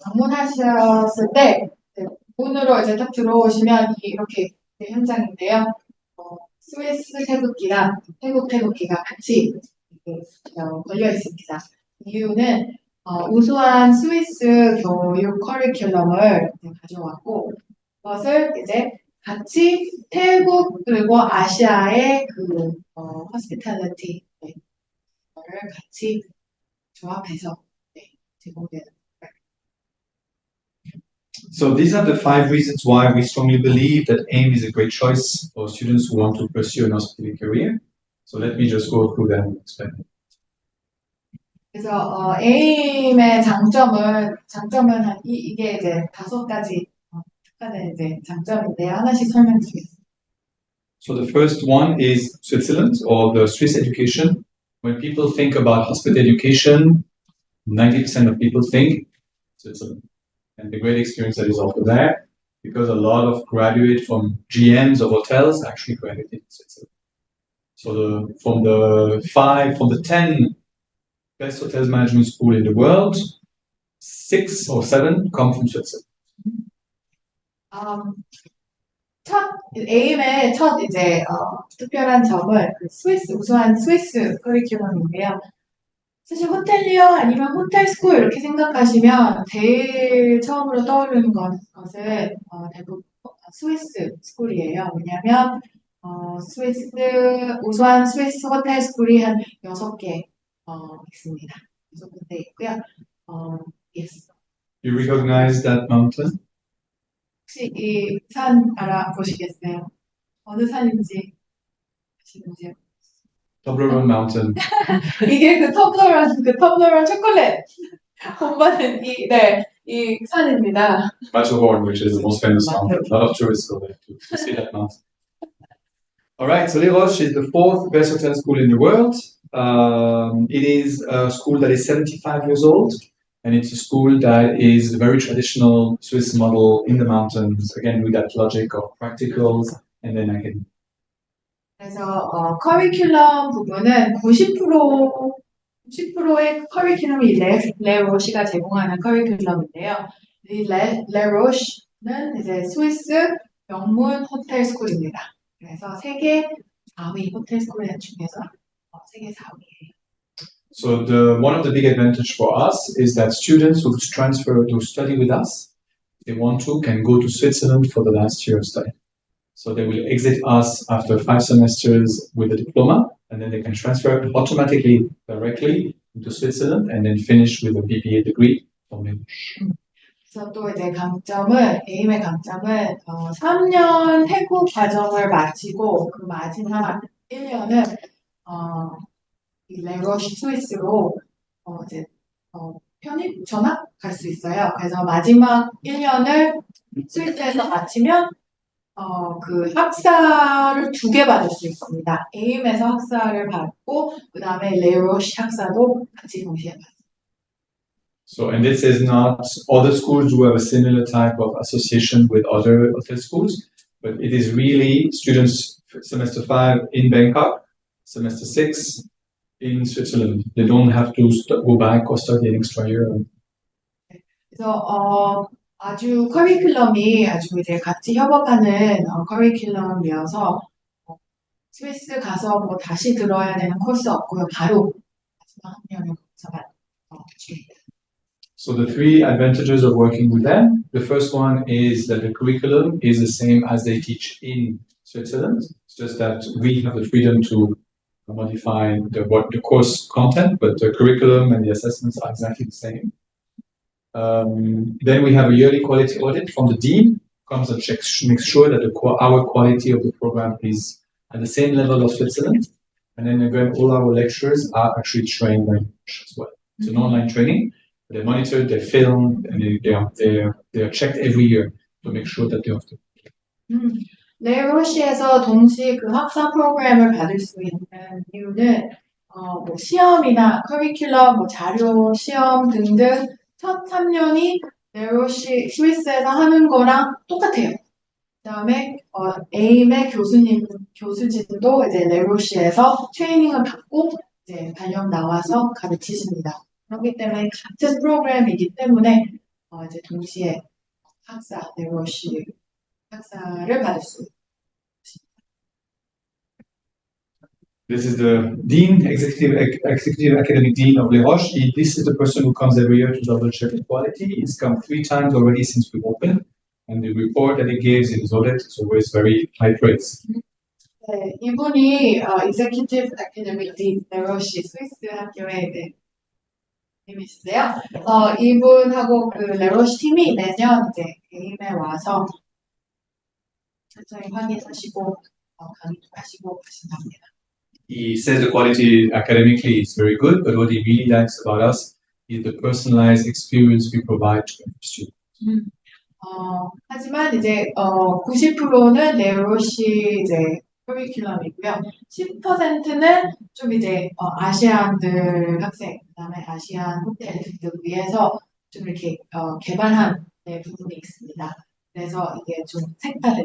방문하셨을 때 문으로 이제 딱 들어오시면 이렇게 현장인데요. 스위스 태극기랑 태국 태극기가 같이 걸려 있습니다. 이유는 우수한 스위스 교육 커리큘럼을 가져왔고 그것을 이제 같이 태국 그리고 아시아의 그 호스피탈리티를 같이 조합해서 제공되는. So these are the 5 reasons why we strongly believe that AIM is a great choice for students who want to pursue an hospitality career. So let me just go through them and explain. 그래서 AIM의 장점은 이게 이제 5가지 특화된 이제 장점인데요. 하나씩 설명드리겠습니다. So the first one is Switzerland or the Swiss education. When people think about hospitality education, 90% of people think Switzerland. And the great experience that is offered there, because a lot of graduates from GMs of hotels actually graduated in Switzerland. So from the 10 best hotels management school in the world, 6 or 7 come from Switzerland. AIM의 첫 이제 특별한 점은 우수한 스위스 커리큘럼인데요. 사실 호텔리어 아니면 호텔 스쿨 이렇게 생각하시면 제일 처음으로 떠오르는 것은 대부분 스위스 스쿨이에요. 왜냐하면 우수한 스위스 호텔 스쿨이 한 6개 있습니다. 6군데 있고요. Yes. You recognize that mountain? 혹시 이 산 알아보시겠어요? 어느 산인지 아시는지요? Toblerone Mountain. 이게 그 텀블러런 초콜릿 본받은 이 산입니다. Matterhorn, which is the most famous mountain. A lot of tourists go there to see that mountain. All right, so Les Roches is the 4th best hotel school in the world. It is a school that is 75 years old, and it's a school that is a very traditional Swiss model in the mountains, again with that logic of practicals and then academic. 그래서 커리큘럼 부분은 90%의 커리큘럼이 레로시가 제공하는 커리큘럼인데요. 이 레로시는 이제 스위스 명문 호텔 스쿨입니다. 그래서 세계 4위 호텔 스쿨 중에서 세계 4위예요. So one of the big advantage for us is that students who transfer to study with us, if they want to, can go to Switzerland for the last year of study. So they will exit us after 5 semesters with a diploma, and then they can transfer automatically directly into Switzerland and then finish with a BBA degree from Les Roches. 그래서 또 이제 에임의 강점은 3년 태국 과정을 마치고 그 마지막 1년은 이 레거시 스위스로 이제 편입 전학 갈 수 있어요. 그래서 마지막 1년을 스위스에서 마치면 그 학사를 2개 받을 수 있습니다. 에임에서 학사를 받고 그 다음에 레거시 학사도 같이 동시에 받습니다. So, and this is not other schools do have a similar type of association with other schools, but it is really students semester 5 in Bangkok, semester 6 in Switzerland. They don't have to go back or study an extra year. 그래서 아주 커리큘럼이 아주 이제 같이 협업하는 커리큘럼이어서 스위스 가서 뭐 다시 들어야 되는 코스 없고요. 바로 마지막 학년을 거쳐만 줍니다. So the 3 advantages of working with them. The first one is that the curriculum is the same as they teach in Switzerland. It's just that we have the freedom to modify the course content, but the curriculum and the assessments are exactly the same. Then we have a yearly quality audit from the dean, comes and makes sure that our quality of the program is at the same level of Switzerland. And then again, all our lecturers are actually trained by English as well. It's an online training. They're monitored, they're filmed, and they are checked every year to make sure that they have to. 레거시에서 동시에 그 학사 프로그램을 받을 수 있는 이유는 뭐 시험이나 커리큘럼, 뭐 자료, 시험 등등 첫 3년이 레거시 스위스에서 하는 거랑 똑같아요. 그다음에 에임의 교수진도 이제 레거시에서 트레이닝을 받고 이제 발령 나와서 가르치십니다. 그렇기 때문에 같은 프로그램이기 때문에 이제 동시에 레거시 학사를 받을 수 있습니다. This is the dean, executive academic dean of Les Roches. This is the person who comes every year to double check the quality. He's come 3 times already since we opened, and the report that he gives in his audit is always very high praise. 네, 이분이 Executive Academic Dean 레거시 스위스 학교의 팀이신데요. 이분하고 그 레거시 팀이 매년 이제 에임에 와서 천천히 확인하시고 강의도 하시고 가신답니다. He says the quality academically is very good, but what he really likes about us is the personalized experience we provide to the students. 하지만 이제 90%는 레거시 이제 커리큘럼이고요. 10%는 좀 이제 아시안들 학생, 그다음에 아시안 호텔들 위해서 좀 이렇게 개발한 부분이 있습니다. 그래서 이게 좀 색다른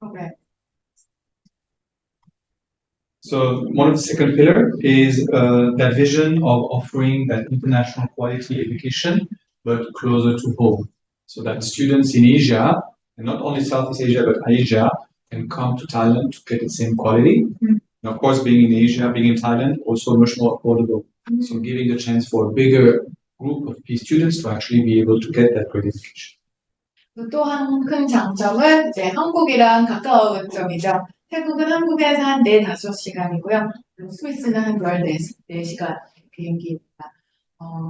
프로그램. So one of the second pillar is that vision of offering that international quality education, but closer to home. So that students in Asia, and not only Southeast Asia, but Asia, can come to Thailand to get the same quality. And of course, being in Asia, being in Thailand, also much more affordable. So giving the chance for a bigger group of students to actually be able to get that great education. 또 한 큰 장점은 이제 한국이랑 가까운 점이죠. 태국은 한국에서 한 4-5시간이고요. 스위스는 한 14시간 비행기입니다.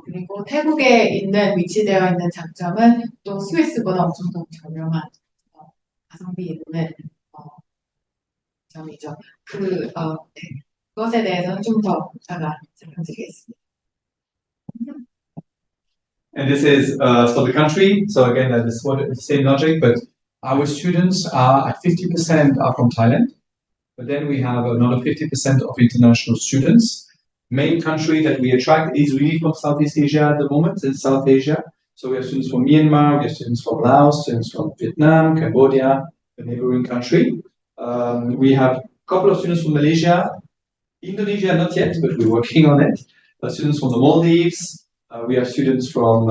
그리고 태국에 위치되어 있는 장점은 또 스위스보다 엄청 더 저렴한 가성비 있는 점이죠. 그것에 대해서는 좀 더 이따가 설명드리겠습니다. And this is for the country. So again, that is the same logic, but our students are at 50% are from Thailand, but then we have another 50% of international students. Main country that we attract is really from Southeast Asia at the moment, in South Asia. So we have students from Myanmar, we have students from Laos, students from Vietnam, Cambodia, the neighboring country. We have a couple of students from Malaysia, Indonesia not yet, but we're working on it. Students from the Maldives. We have students from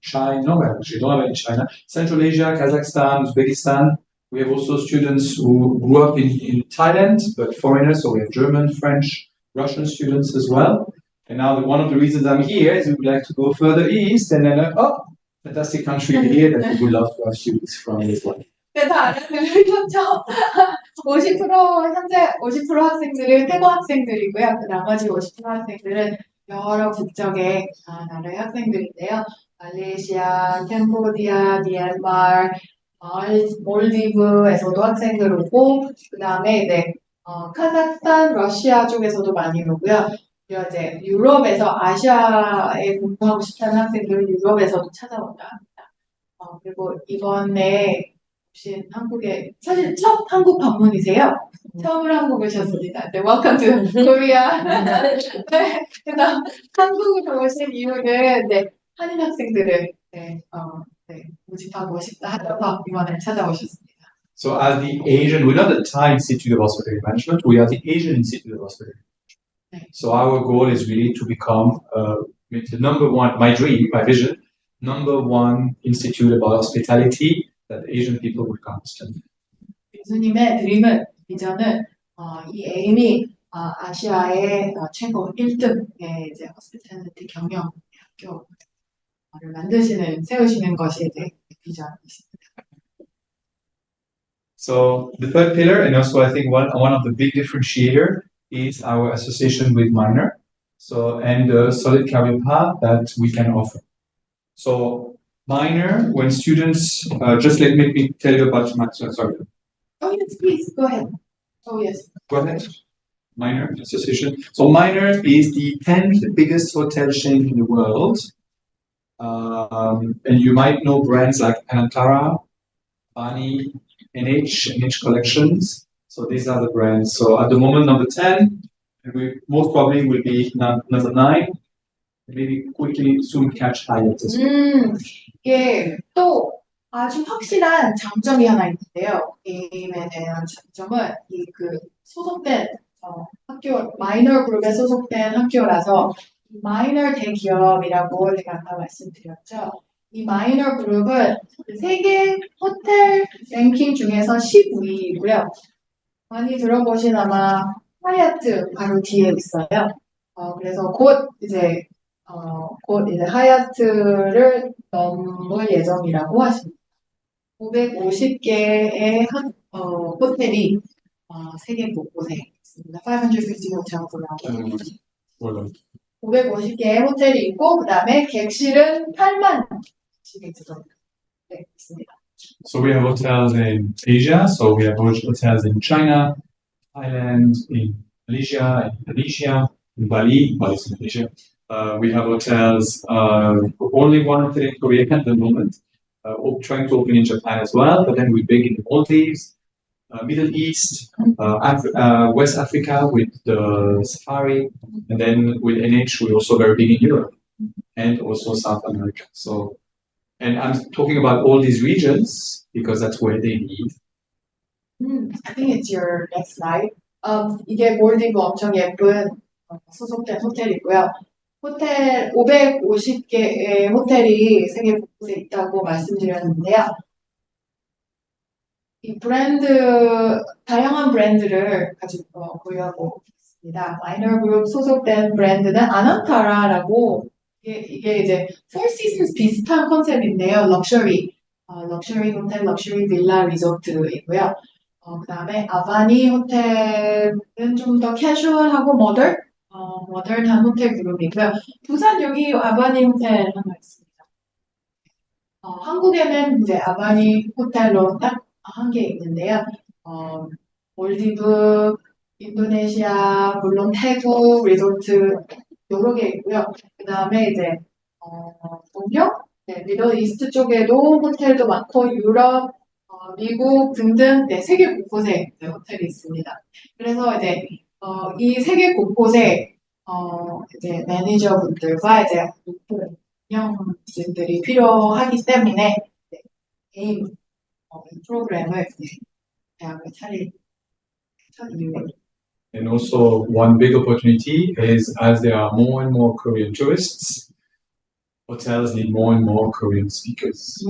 China, no, we actually don't have any China, Central Asia, Kazakhstan, Uzbekistan. We have also students who grew up in Thailand, but foreigners, so we have German, French, Russian students as well. And now one of the reasons I'm here is we would like to go further east and then, fantastic country here that we would love to have students from as well. 그래서 알려드렸죠. 50% 현재 50% 학생들은 태국 학생들이고요. 그 나머지 50% 학생들은 여러 국적의 나라의 학생들인데요. 말레이시아, 캄보디아, 미얀마, 몰디브에서도 학생들 오고, 그 다음에 이제 카자흐스탄, 러시아 쪽에서도 많이 오고요. 그리고 이제 유럽에서 아시아에 공부하고 싶다는 학생들은 유럽에서도 찾아온다 합니다. 그리고 이번에 오신 한국에 사실 첫 한국 방문이세요? 처음으로 한국 오셨습니다. 네, welcome to Korea. 네, 그래서 한국으로 오신 이유는 네, 한인 학생들을 네, 모집하고 싶다 하셔서 이번에 찾아오셨습니다. So as the Asian, we're not the Thai Institute of Hospitality Management, we are the Asian Institute of Hospitality Management. So our goal is really to become the number one, my dream, my vision, number one institute about hospitality that Asian people would come to study. 교수님의 드림은, 비전은 이 에임이 아시아의 최고 1등의 이제 호스피탈리티 경영 학교를 세우시는 것이 이제 비전이십니다. So the third pillar, and also I think one of the big differentiator is our association with Minor. So and the solid career path that we can offer. So Minor, when students, just let me tell you about my, sorry. Oh yes, please go ahead. Oh yes. Go ahead. Minor Association. So Minor is the 10th biggest hotel chain in the world. And you might know brands like Anantara, Bani, NH Collections. So these are the brands. So at the moment, number 10, and we most probably will be number 9. Maybe quickly soon catch Hyatt as well. 이게 또 아주 확실한 장점이 하나 있는데요. 게임에 대한 장점은 이 그 소속된 학교, 마이너 그룹에 소속된 학교라서 마이너 대기업이라고 제가 아까 말씀드렸죠. 이 마이너 그룹은 세계 호텔 랭킹 중에서 15위이고요. 많이 들어보신 아마 하얏트 바로 뒤에 있어요. 그래서 곧 이제 하얏트를 넘을 예정이라고 하십니다. 550개의 호텔이 세계 곳곳에 있습니다. 550 hotels around. 550개의 호텔이 있고 그 다음에 객실은 8만 객실이 있습니다. So we have hotels in Asia. So we have hotels in China, Thailand, in Malaysia, in Indonesia, in Bali. Bali is in Malaysia. We have hotels. Only one hotel in Korea at the moment. Trying to open in Japan as well. But then we're big in the Maldives, Middle East, West Africa with the Safari, and then with NH we're also very big in Europe and also South America. So, and I'm talking about all these regions because that's where they live. I think it's your next slide. 이게 몰디브 엄청 예쁜 소속된 호텔이고요. 호텔 550개의 호텔이 세계 곳곳에 있다고 말씀드렸는데요. 이 브랜드, 다양한 브랜드를 가지고 보유하고 있습니다. 마이너 그룹 소속된 브랜드는 아난타라라고 이게 이제 Four Seasons 비슷한 컨셉인데요. 럭셔리 호텔, 럭셔리 빌라 리조트이고요. 그 다음에 아바니 호텔은 좀 더 캐주얼하고 모던한 호텔 그룹이고요. 부산 여기 아바니 호텔 하나 있습니다. 한국에는 이제 아바니 호텔로 딱 한 개 있는데요. 몰디브, 인도네시아, 물론 태국 리조트 여러 개 있고요. 그 다음에 이제 동경, 미들 이스트 쪽에도 호텔도 많고 유럽, 미국 등등 세계 곳곳에 호텔이 있습니다. 그래서 이제 이 세계 곳곳에 이제 매니저분들과 이제 높은 운영진들이 필요하기 때문에 개인 프로그램을 대학을 차린 이유입니다. And also one big opportunity is as there are more and more Korean tourists, hotels need more and more Korean speakers.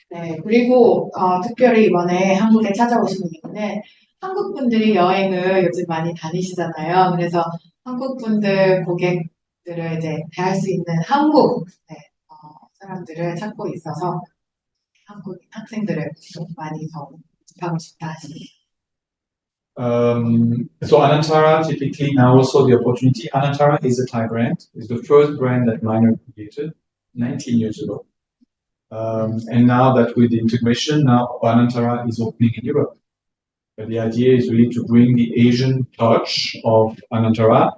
네, 그리고 특별히 이번에 한국에 찾아오신 이유는 한국 분들이 여행을 요즘 많이 다니시잖아요. 그래서 한국 분들 고객들을 이제 대할 수 있는 한국 사람들을 찾고 있어서 한국 학생들을 많이 더 접하고 싶다 하십니다. So Anantara typically now also the opportunity. Anantara is a Thai brand. It's the first brand that Minor created 19 years ago. And now that with the integration, now Anantara is opening in Europe. But the idea is really to bring the Asian touch of Anantara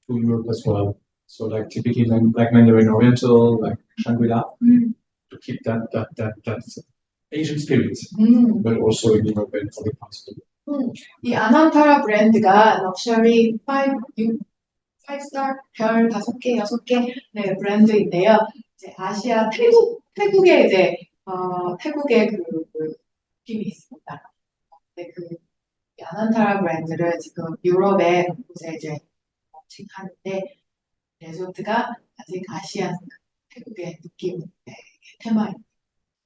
to Europe as well. So like typically like Mandarin Oriental, like Shangri-La, to keep that Asian spirit, but also in Europe and other parts of the world. 이 아난타라 브랜드가 럭셔리 5스타 별 5개, 6개 네, 브랜드인데요. 이제 아시아 태국에 이제 태국의 그 느낌이 있습니다. 네, 이 아난타라 브랜드를 지금 유럽에 곳에 이제 런칭하는데 레조트가 아직 아시안 태국의 느낌 네, 테마입니다.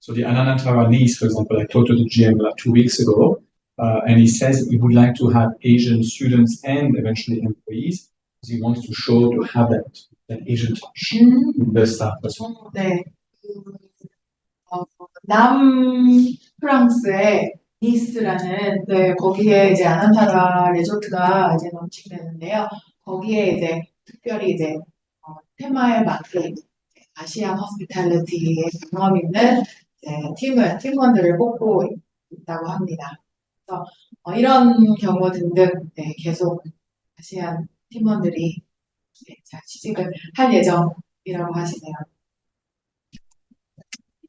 So the Anantara niece, for example, I talked to the GM like 2 weeks ago, and he says he would like to have Asian students and eventually employees, because he wants to show to have that Asian touch with the staff as well. 네, 프랑스의 니스라는 네, 거기에 이제 아난타라 레조트가 이제 런칭되는데요. 거기에 이제 특별히 이제 테마에 맞게 아시안 호스피탈리티의 경험 있는 팀원들을 뽑고 있다고 합니다. 그래서 이런 경우 등등 네, 계속 아시안 팀원들이 네, 잘 취직을 할 예정이라고 하시네요.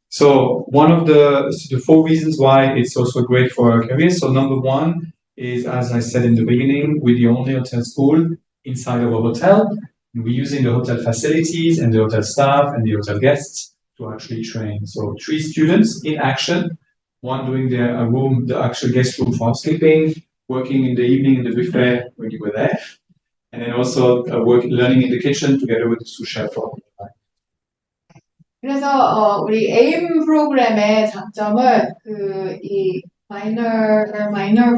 So one of the 4 reasons why it's also great for our career. So number 1 is, as I said in the beginning, we're the only hotel school inside of a hotel. And we're using the hotel facilities and the hotel staff and the hotel guests to actually train. So 3 students in action, one doing the actual guest room for housekeeping, working in the evening in the buffet when you were there, and then also learning in the kitchen together with the sous chef. 그래서 우리 에임 프로그램의 장점은 이 마이너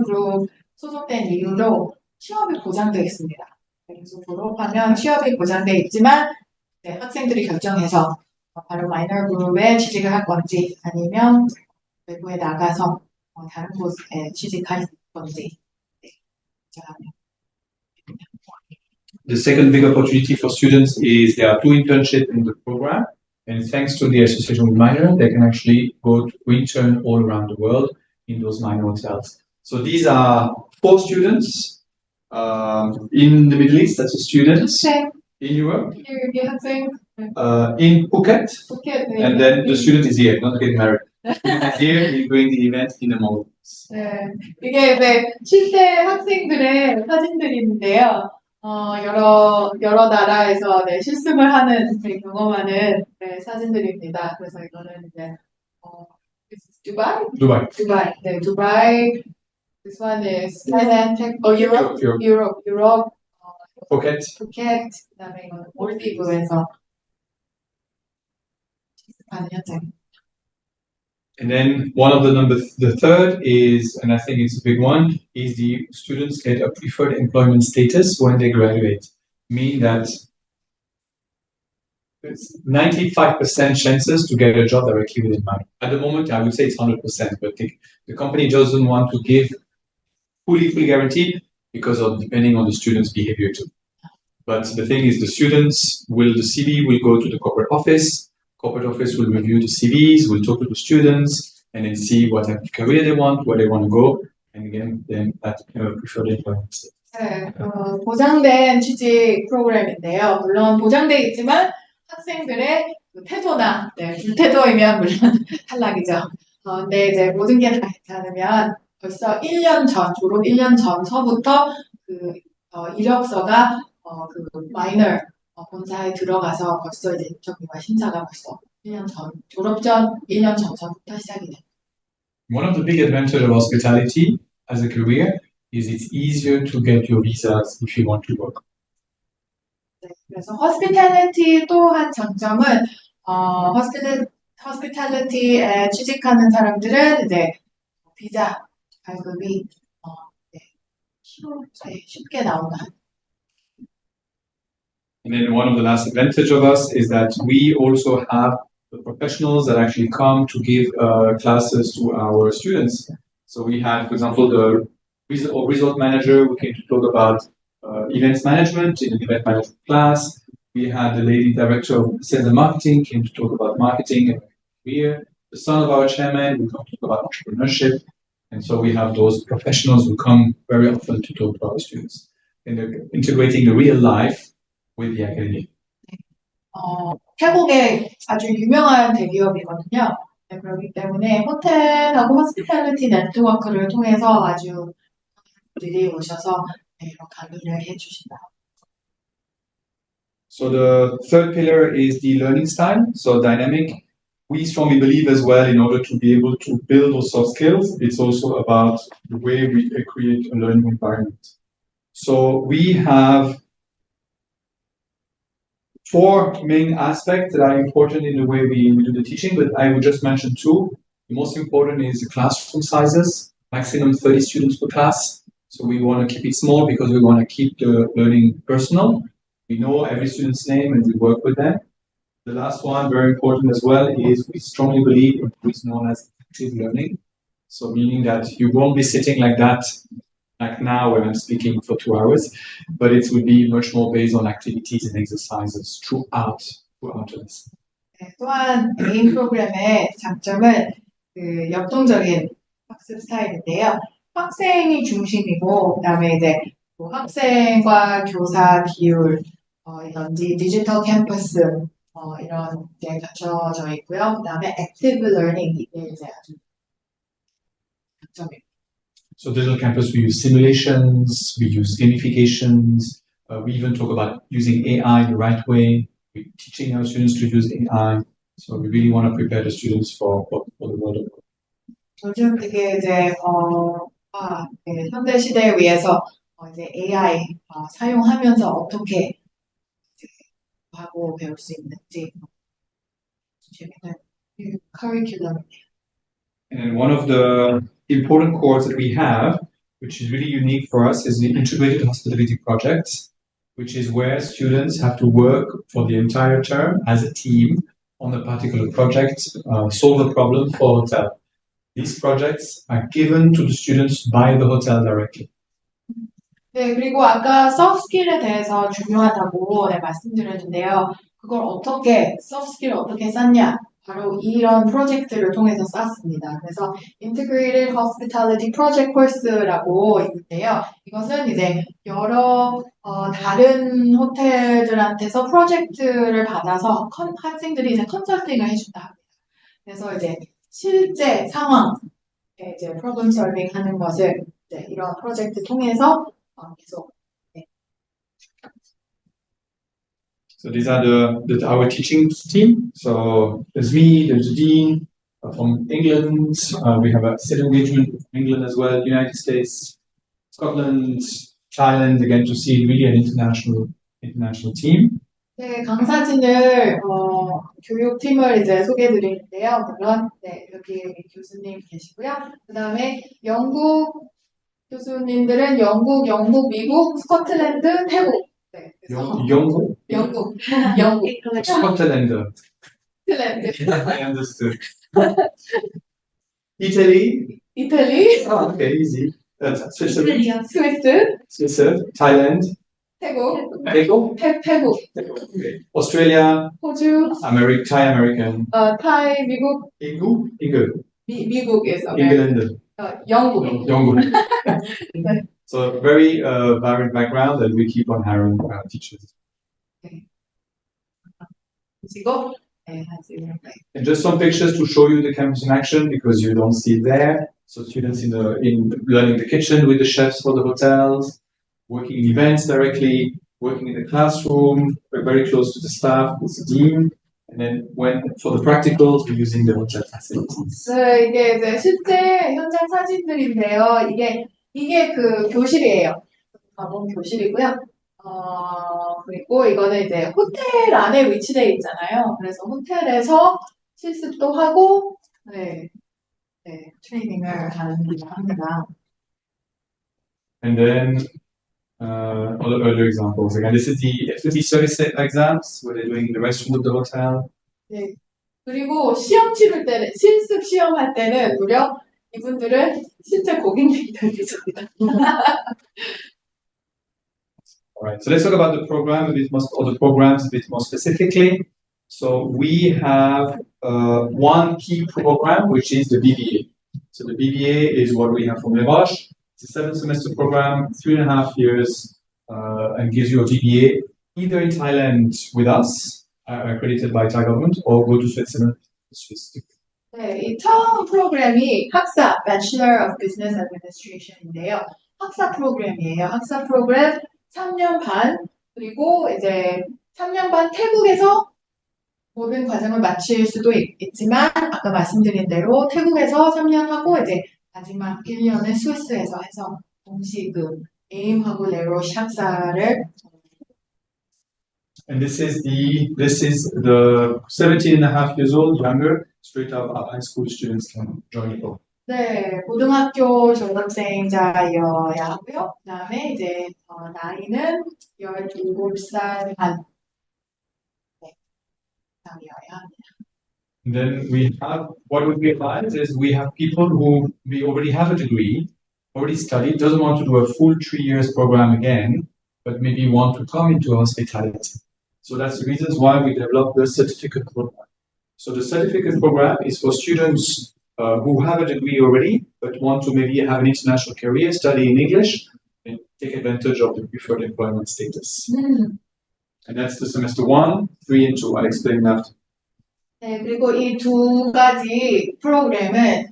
그룹 소속된 이유로 취업이 보장되어 있습니다. 그래서 졸업하면 취업이 보장되어 있지만 네, 학생들이 결정해서 바로 마이너 그룹에 취직을 할 건지 아니면 외부에 나가서 다른 곳에 취직할 건지 네, 결정합니다. The second big opportunity for students is there are 2 internships in the program. And thanks to the association with Minor, they can actually go to intern all around the world in those Minor hotels. So these are 4 students in the Middle East, that's a student. In Europe. In Phuket. And then the student is here, not getting married. The student is here, he's doing the event in the Maldives. 네, 이게 이제 실제 학생들의 사진들인데요. 여러 나라에서 네, 실습을 하는 경험하는 네, 사진들입니다. 그래서 이거는 이제 두바이. 네, 두바이. This one is Thailand, Europe. Phuket. 그다음에 이거는 몰디브에서 실습하는 현장. And then the third is, and I think it's a big one, is the students get a preferred employment status when they graduate. Meaning that it's 95% chances to get a job directly within Minor. At the moment, I would say it's 100%, but the company doesn't want to give fully guaranteed because of depending on the student's behavior too. But the thing is, the CV will go to the corporate office. Corporate office will review the CVs, will talk to the students, and then see what type of career they want, where they want to go, and again, then that preferred employment status. 네, 보장된 취직 프로그램인데요. 물론 보장돼 있지만 학생들의 태도나 불태도이면 물론 탈락이죠. 근데 이제 모든 게 다 괜찮으면 벌써 1년 전, 졸업 1년 전서부터 이력서가 마이너 본사에 들어가서 벌써 이제 인터뷰와 심사가 벌써 1년 전, 졸업 전 1년 전서부터 시작이 됩니다. One of the big advantages of hospitality as a career is it's easier to get your visas if you want to work. 네, 그래서 hospitality 또한 장점은 hospitality에 취직하는 사람들은 이제 비자 발급이 쉽게 나온다. And then one of the last advantage of us is that we also have the professionals that actually come to give classes to our students. So we had, for example, the resort manager who came to talk about events management in an event management class. We had the lady director of sales and marketing came to talk about marketing and career. The son of our chairman will come to talk about entrepreneurship. And so we have those professionals who come very often to talk to our students. And they're integrating the real life with the academy. 태국의 아주 유명한 대기업이거든요. 네, 그렇기 때문에 호텔하고 호스피탈리티 네트워크를 통해서 아주 분들이 오셔서 네, 이런 강의를 해주신다. So the third pillar is the learning style, so dynamic. We strongly believe as well, in order to be able to build those soft skills, it's also about the way we create a learning environment. So we have 4 main aspects that are important in the way we do the teaching, but I would just mention 2. The most important is the classroom sizes, maximum 30 students per class. So we want to keep it small because we want to keep the learning personal. We know every student's name and we work with them. The last one, very important as well, is we strongly believe in what is known as active learning. So meaning that you won't be sitting like that, like now where I'm speaking for 2 hours, but it will be much more based on activities and exercises throughout the lesson. 네, 또한 메인 프로그램의 장점은 그 역동적인 학습 스타일인데요. 학생이 중심이고, 그다음에 이제 뭐 학생과 교사 비율, 이런 디지털 캠퍼스, 이런 게 갖춰져 있고요. 그다음에 액티브 러닝 이게 이제 아주 장점입니다. So digital campus, we use simulations, we use gamifications, we even talk about using AI the right way. We're teaching our students to use AI. So we really want to prepare the students for the world of work. 요즘 되게 이제 네, 현대 시대에 위해서 이제 AI 사용하면서 어떻게 이제 하고 배울 수 있는지 재밌는 커리큘럼이네요. And one of the important cores that we have, which is really unique for us, is the integrated hospitality project, which is where students have to work for the entire term as a team on a particular project, solve a problem for a hotel. These projects are given to the students by the hotel directly. 네, 그리고 아까 soft skill에 대해서 중요하다고 말씀드렸는데요. 그걸 soft skill을 어떻게 쌓냐? 바로 이런 프로젝트를 통해서 쌓습니다. 그래서 Integrated Hospitality Project Course라고 있는데요. 이것은 이제 여러 다른 호텔들한테서 프로젝트를 받아서 학생들이 이제 컨설팅을 해준다. 그래서 이제 실제 상황에 이제 프로블럼 솔빙 하는 것을 이제 이런 프로젝트 통해서 계속. So these are our teaching team. So there's me, there's the dean from England. We have a state engagement from England as well, United States, Scotland, Thailand. Again, to see really an international team. 네, 강사진을 교육팀을 이제 소개해드리는데요. 물론 네, 여기 교수님 계시고요. 그 다음에 영국 교수님들은 영국, 미국, 스코틀랜드, 태국. 네, 영국, 스코틀랜드. I understood. Italy. Oh, okay, easy. Switzerland. Switzerland. Thailand. 태국. Okay. Australia. 호주. Thai American. 타이, 미국. 미국에서. England. 영국. 네. So very varied background, and we keep on hiring teachers. And just some pictures to show you the campus in action because you don't see it there. So students in learning the kitchen with the chefs for the hotels, working in events directly, working in the classroom, we're very close to the staff, with the dean. And then for the practicals, we're using the hotel facilities. 이게 이제 실제 현장 사진들인데요. 이게 그 교실이에요. 가본 교실이고요. 그리고 이거는 이제 호텔 안에 위치되어 있잖아요. 그래서 호텔에서 실습도 하고, 트레이닝을 합니다. And then other examples. Again, this is the FTT service exams where they're doing the restroom of the hotel. 네. 그리고 시험 치를 때는 실습 시험할 때는 무려 이분들은 실제 고객님이 될 예정이다. All right, so let's talk about the program a bit more, or the programs a bit more specifically. So we have one key program, which is the BBA. So the BBA is what we have from Les Roches. It's a 7-semester program, 3.5 years, and gives you a BBA either in Thailand with us, accredited by Thai government, or go to Switzerland. 네, 이 처음 프로그램이 학사 Bachelor of Business Administration인데요. 학사 프로그램이에요. 학사 프로그램 3년 반, 그리고 이제 3년 반 태국에서 모든 과정을 마칠 수도 있지만 아까 말씀드린 대로 태국에서 3년 하고 이제 마지막 1년은 스위스에서 해서 동시 그 에임하고 레로시 학사를 And this is the 17.5 years old, younger, straight up high school students can join the program. 네, 고등학교 졸업생자여야 하고요. 그다음에 이제 나이는 17살 반 이상이어야 합니다. And then we have, what would be advised is we have people who we already have a degree, already studied, doesn't want to do a full 3 years program again, but maybe want to come into hospitality. So that's the reasons why we developed the certificate program. So the certificate program is for students who have a degree already, but want to maybe have an international career, study in English, and take advantage of the preferred employment status. And that's the semester 1, 3, and 2. I'll explain after. 네, 그리고 이 두 가지 프로그램은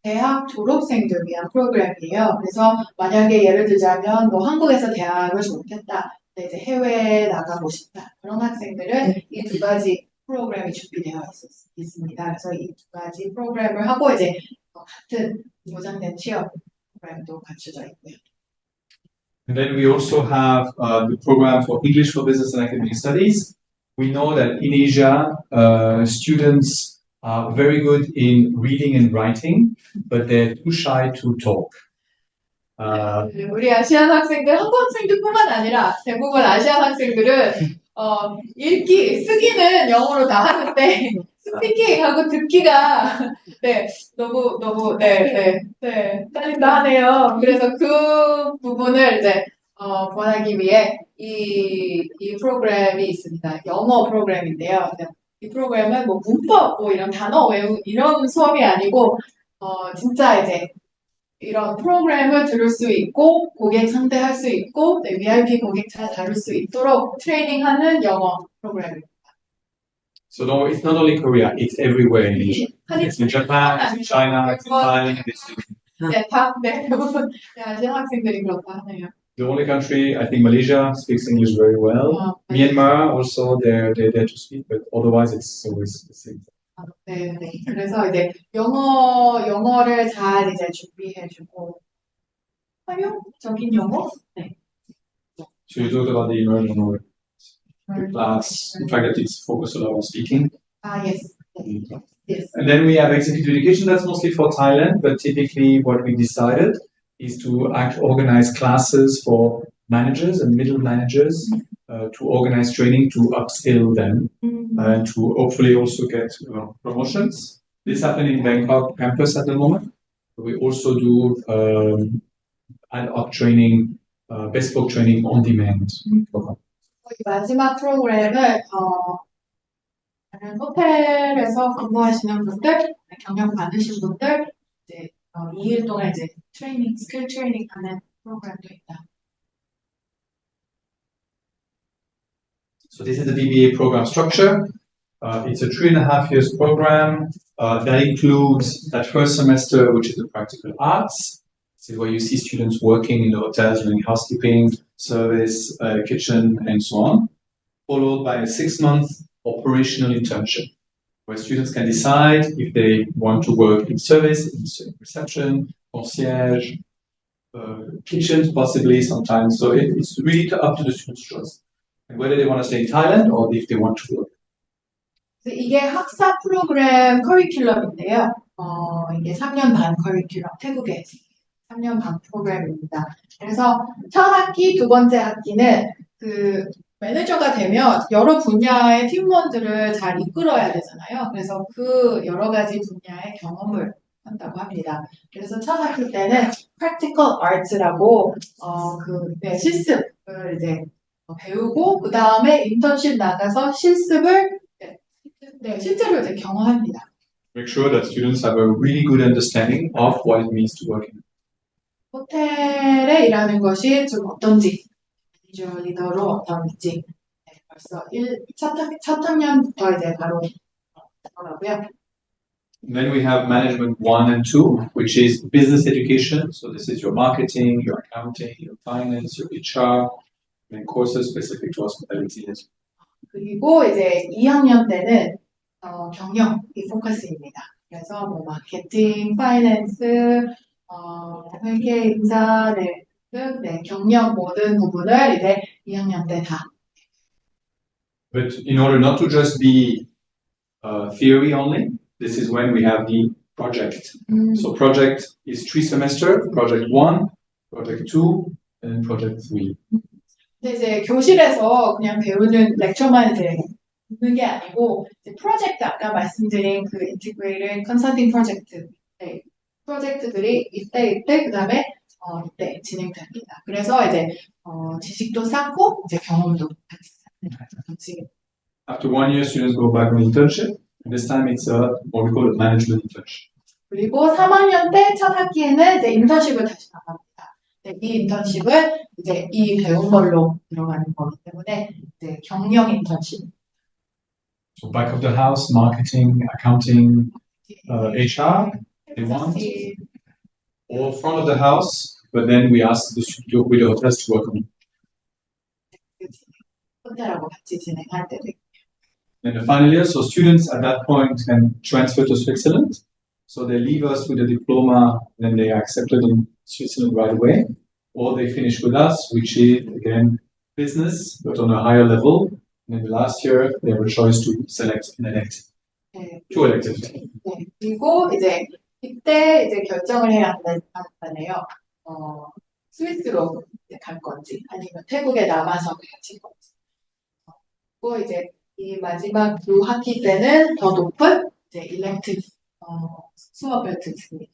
대학 졸업생들 위한 프로그램이에요. 그래서 만약에 예를 들자면 뭐 한국에서 대학을 졸업했다, 근데 이제 해외에 나가고 싶다, 그런 학생들은 이 두 가지 프로그램이 준비되어 있습니다. 그래서 이 두 가지 프로그램을 하고 이제 같은 보장된 취업 프로그램도 갖춰져 있고요. And then we also have the program for English for Business and Academic Studies. We know that in Asia, students are very good in reading and writing, but they're too shy to talk. 우리 아시안 학생들, 한국 학생들뿐만 아니라 대부분 아시안 학생들은 읽기, 쓰기는 영어로 다 하는데 스피킹하고 듣기가 너무 딸린다 하네요. 그래서 그 부분을 이제 권하기 위해 이 프로그램이 있습니다. 영어 프로그램인데요. 이 프로그램은 뭐 문법, 뭐 이런 단어 이런 수업이 아니고 진짜 이제 이런 프로그램을 들을 수 있고 고객 상대할 수 있고 VIP 고객 잘 다룰 수 있도록 트레이닝하는 영어 프로그램입니다. So no, it's not only Korea; it's everywhere in Asia. It's in Japan, it's in China, it's in Thailand. 대부분 아시안 학생들이 그렇다 하네요. The only country, I think, Malaysia speaks English very well. Myanmar also, they're there to speak, but otherwise, it's always the same. 네. 그래서 이제 영어를 잘 이제 준비해주고 활용적인 영어? 네. So you talked about the immersion or the class, the fact that it's focused a lot on speaking. Yes. Yes. And then we have executive education. That's mostly for Thailand, but typically what we decided is to organize classes for managers and middle managers to organize training to upskill them and to hopefully also get promotions. This happened in Bangkok campus at the moment. We also do ad hoc training, bespoke training on demand. 마지막 프로그램은 다른 호텔에서 근무하시는 분들, 경력 받으신 분들 이제 2일 동안 이제 트레이닝, 스킬 트레이닝 하는 프로그램도 있다. So this is the BBA program structure. It's a 3.5 years program that includes that first semester, which is the practical arts. This is where you see students working in the hotels, doing housekeeping, service, kitchen, and so on. Followed by a 6-month operational internship, where students can decide if they want to work in service, in reception, concierge, kitchens possibly sometimes. So it's really up to the student's choice. And whether they want to stay in Thailand or if they want to work. 이게 학사 프로그램 커리큘럼인데요. 이게 3년 반 커리큘럼, 태국의 3년 반 프로그램입니다. 그래서 첫 학기, 두 번째 학기는 그 매니저가 되면 여러 분야의 팀원들을 잘 이끌어야 되잖아요. 그래서 그 여러 가지 분야의 경험을 한다고 합니다. 그래서 첫 학기 때는 practical arts라고 실습을 이제 배우고 그 다음에 인턴십 나가서 실습을 실제로 이제 경험합니다. Make sure that students have a really good understanding of what it means to work in. 호텔에 일하는 것이 좀 어떤지, 매니저 리더로 어떤지 벌써 첫 학년부터 이제 바로 하더라고요. And then we have management 1 and 2, which is business education. So this is your marketing, your accounting, your finance, your HR, and courses specific to hospitality. 그리고 이제 2학년 때는 경영이 포커스입니다. 그래서 뭐 마케팅, 파이낸스, 회계, 인사 등 경영 모든 부분을 이제 2학년 때 다. But in order not to just be theory only, this is when we have the project. So project is 3 semesters, project 1, project 2, and project 3. 근데 이제 교실에서 그냥 배우는 렉처만 이제 듣는 게 아니고 이제 프로젝트 아까 말씀드린 그 인티그레이ted 컨설팅 프로젝트들이 이때 그다음에 이때 진행됩니다. 그래서 이제 지식도 쌓고 이제 경험도 같이. After 1 year, students go back on internship. And this time it's what we call a management internship. 그리고 3학년 때 첫 학기에는 이제 인턴십을 다시 나갑니다. 이 인턴십은 이제 이 배운 걸로 들어가는 거기 때문에 이제 경영 인턴십. So back of the house, marketing, accounting, HR, they want. Or front of the house, but then we ask the hotels to work on it. 호텔하고 같이 진행할 때도 있고. And the final year, so students at that point can transfer to Switzerland. So they leave us with a diploma, then they are accepted in Switzerland right away. Or they finish with us, which is, again, business, but on a higher level. And in the last year, they have a choice to select an elective. Two electives. 네, 그리고 이제 이때 이제 결정을 해야 한다네요. 스위스로 이제 갈 건지, 아니면 태국에 남아서 갈 건지. 그리고 이제 이 마지막 두 학기 때는 더 높은 이제 일렉티브 수업을 듣습니다.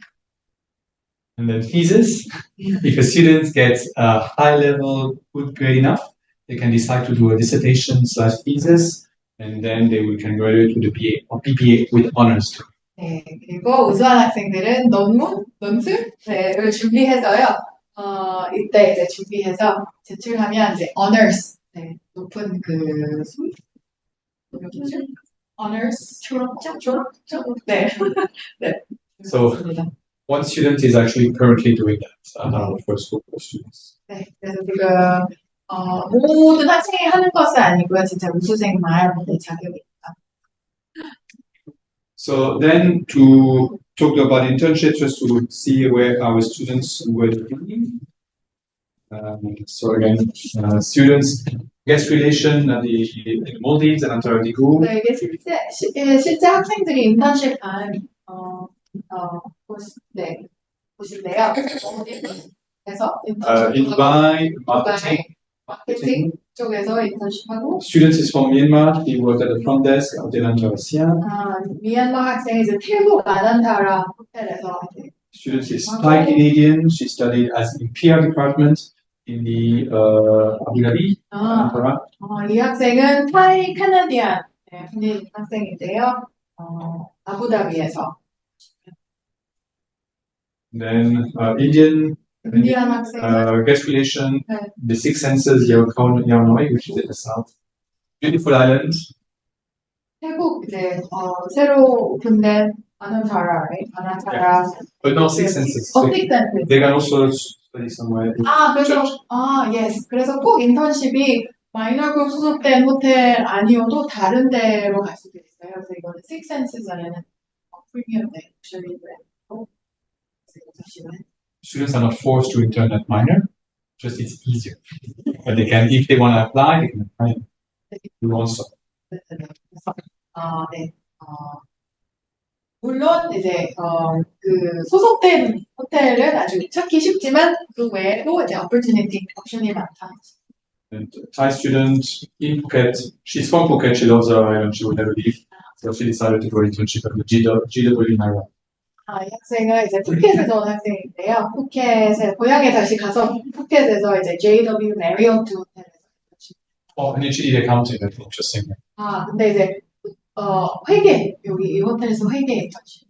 And then thesis, if a student gets a high level, good grade enough, they can decide to do a dissertation/thesis, and then they can graduate with a BA or BBA with honors. 네, 그리고 우수한 학생들은 논술을 준비해서요. 이때 이제 준비해서 제출하면 이제 honors, 높은 그 honors 졸업. 네. So one student is actually currently doing that for school students. 네, 그래서 지금 모든 학생이 하는 것은 아니고요. 진짜 우수생만 자격입니다. So then to talk about internships, just to see where our students were doing. So again, students guest relation at the Maldives and Antarctica. 네, 이게 실제 학생들이 인턴십 한 곳인데요. 그래서 In Dubai, marketing. 쪽에서 인턴십하고 Students is from Myanmar. He worked at the front desk of the Lanka ASEAN. 미얀마 학생이 이제 태국 마난타라 호텔에서 Students is Thai Canadian. She studied as in PR department in the Abu Dhabi. Ankara. 이 학생은 타이 캐나디안 한인 학생인데요. 아부다비에서. Then Indian. 인디안 학생은 Guest relation, the Six Senses, Yaunoi, which is in the south. Beautiful island. 태국 이제 새로 오픈된 아나타라. But not Six Senses. Six Senses. They can also study somewhere. yes. 그래서 꼭 인턴십이 마이너 그룹 소속된 호텔 아니어도 다른 데로 갈 수도 있어요. 그래서 이거는 Six Senses라는 프리미엄 럭셔리 브랜드로 인턴십을. Students are not forced to intern at minor, just it's easier. But they can, if they want to apply, they can apply. You also. 물론 이제 그 소속된 호텔은 아주 찾기 쉽지만 그 외에도 이제 옵션이 많다. And Thai student in Phuket, she's from Phuket, she loves her island, she would never leave. So she decided to do an internship at the GW Naira. 이 학생은 이제 푸켓에서 온 학생인데요. 푸켓에 고향에 다시 가서 푸켓에서 이제 JW 메리어트 호텔에서 Oh, and she did accounting. That's interesting. 근데 이제 회계 여기 이 호텔에서 회계 인턴십.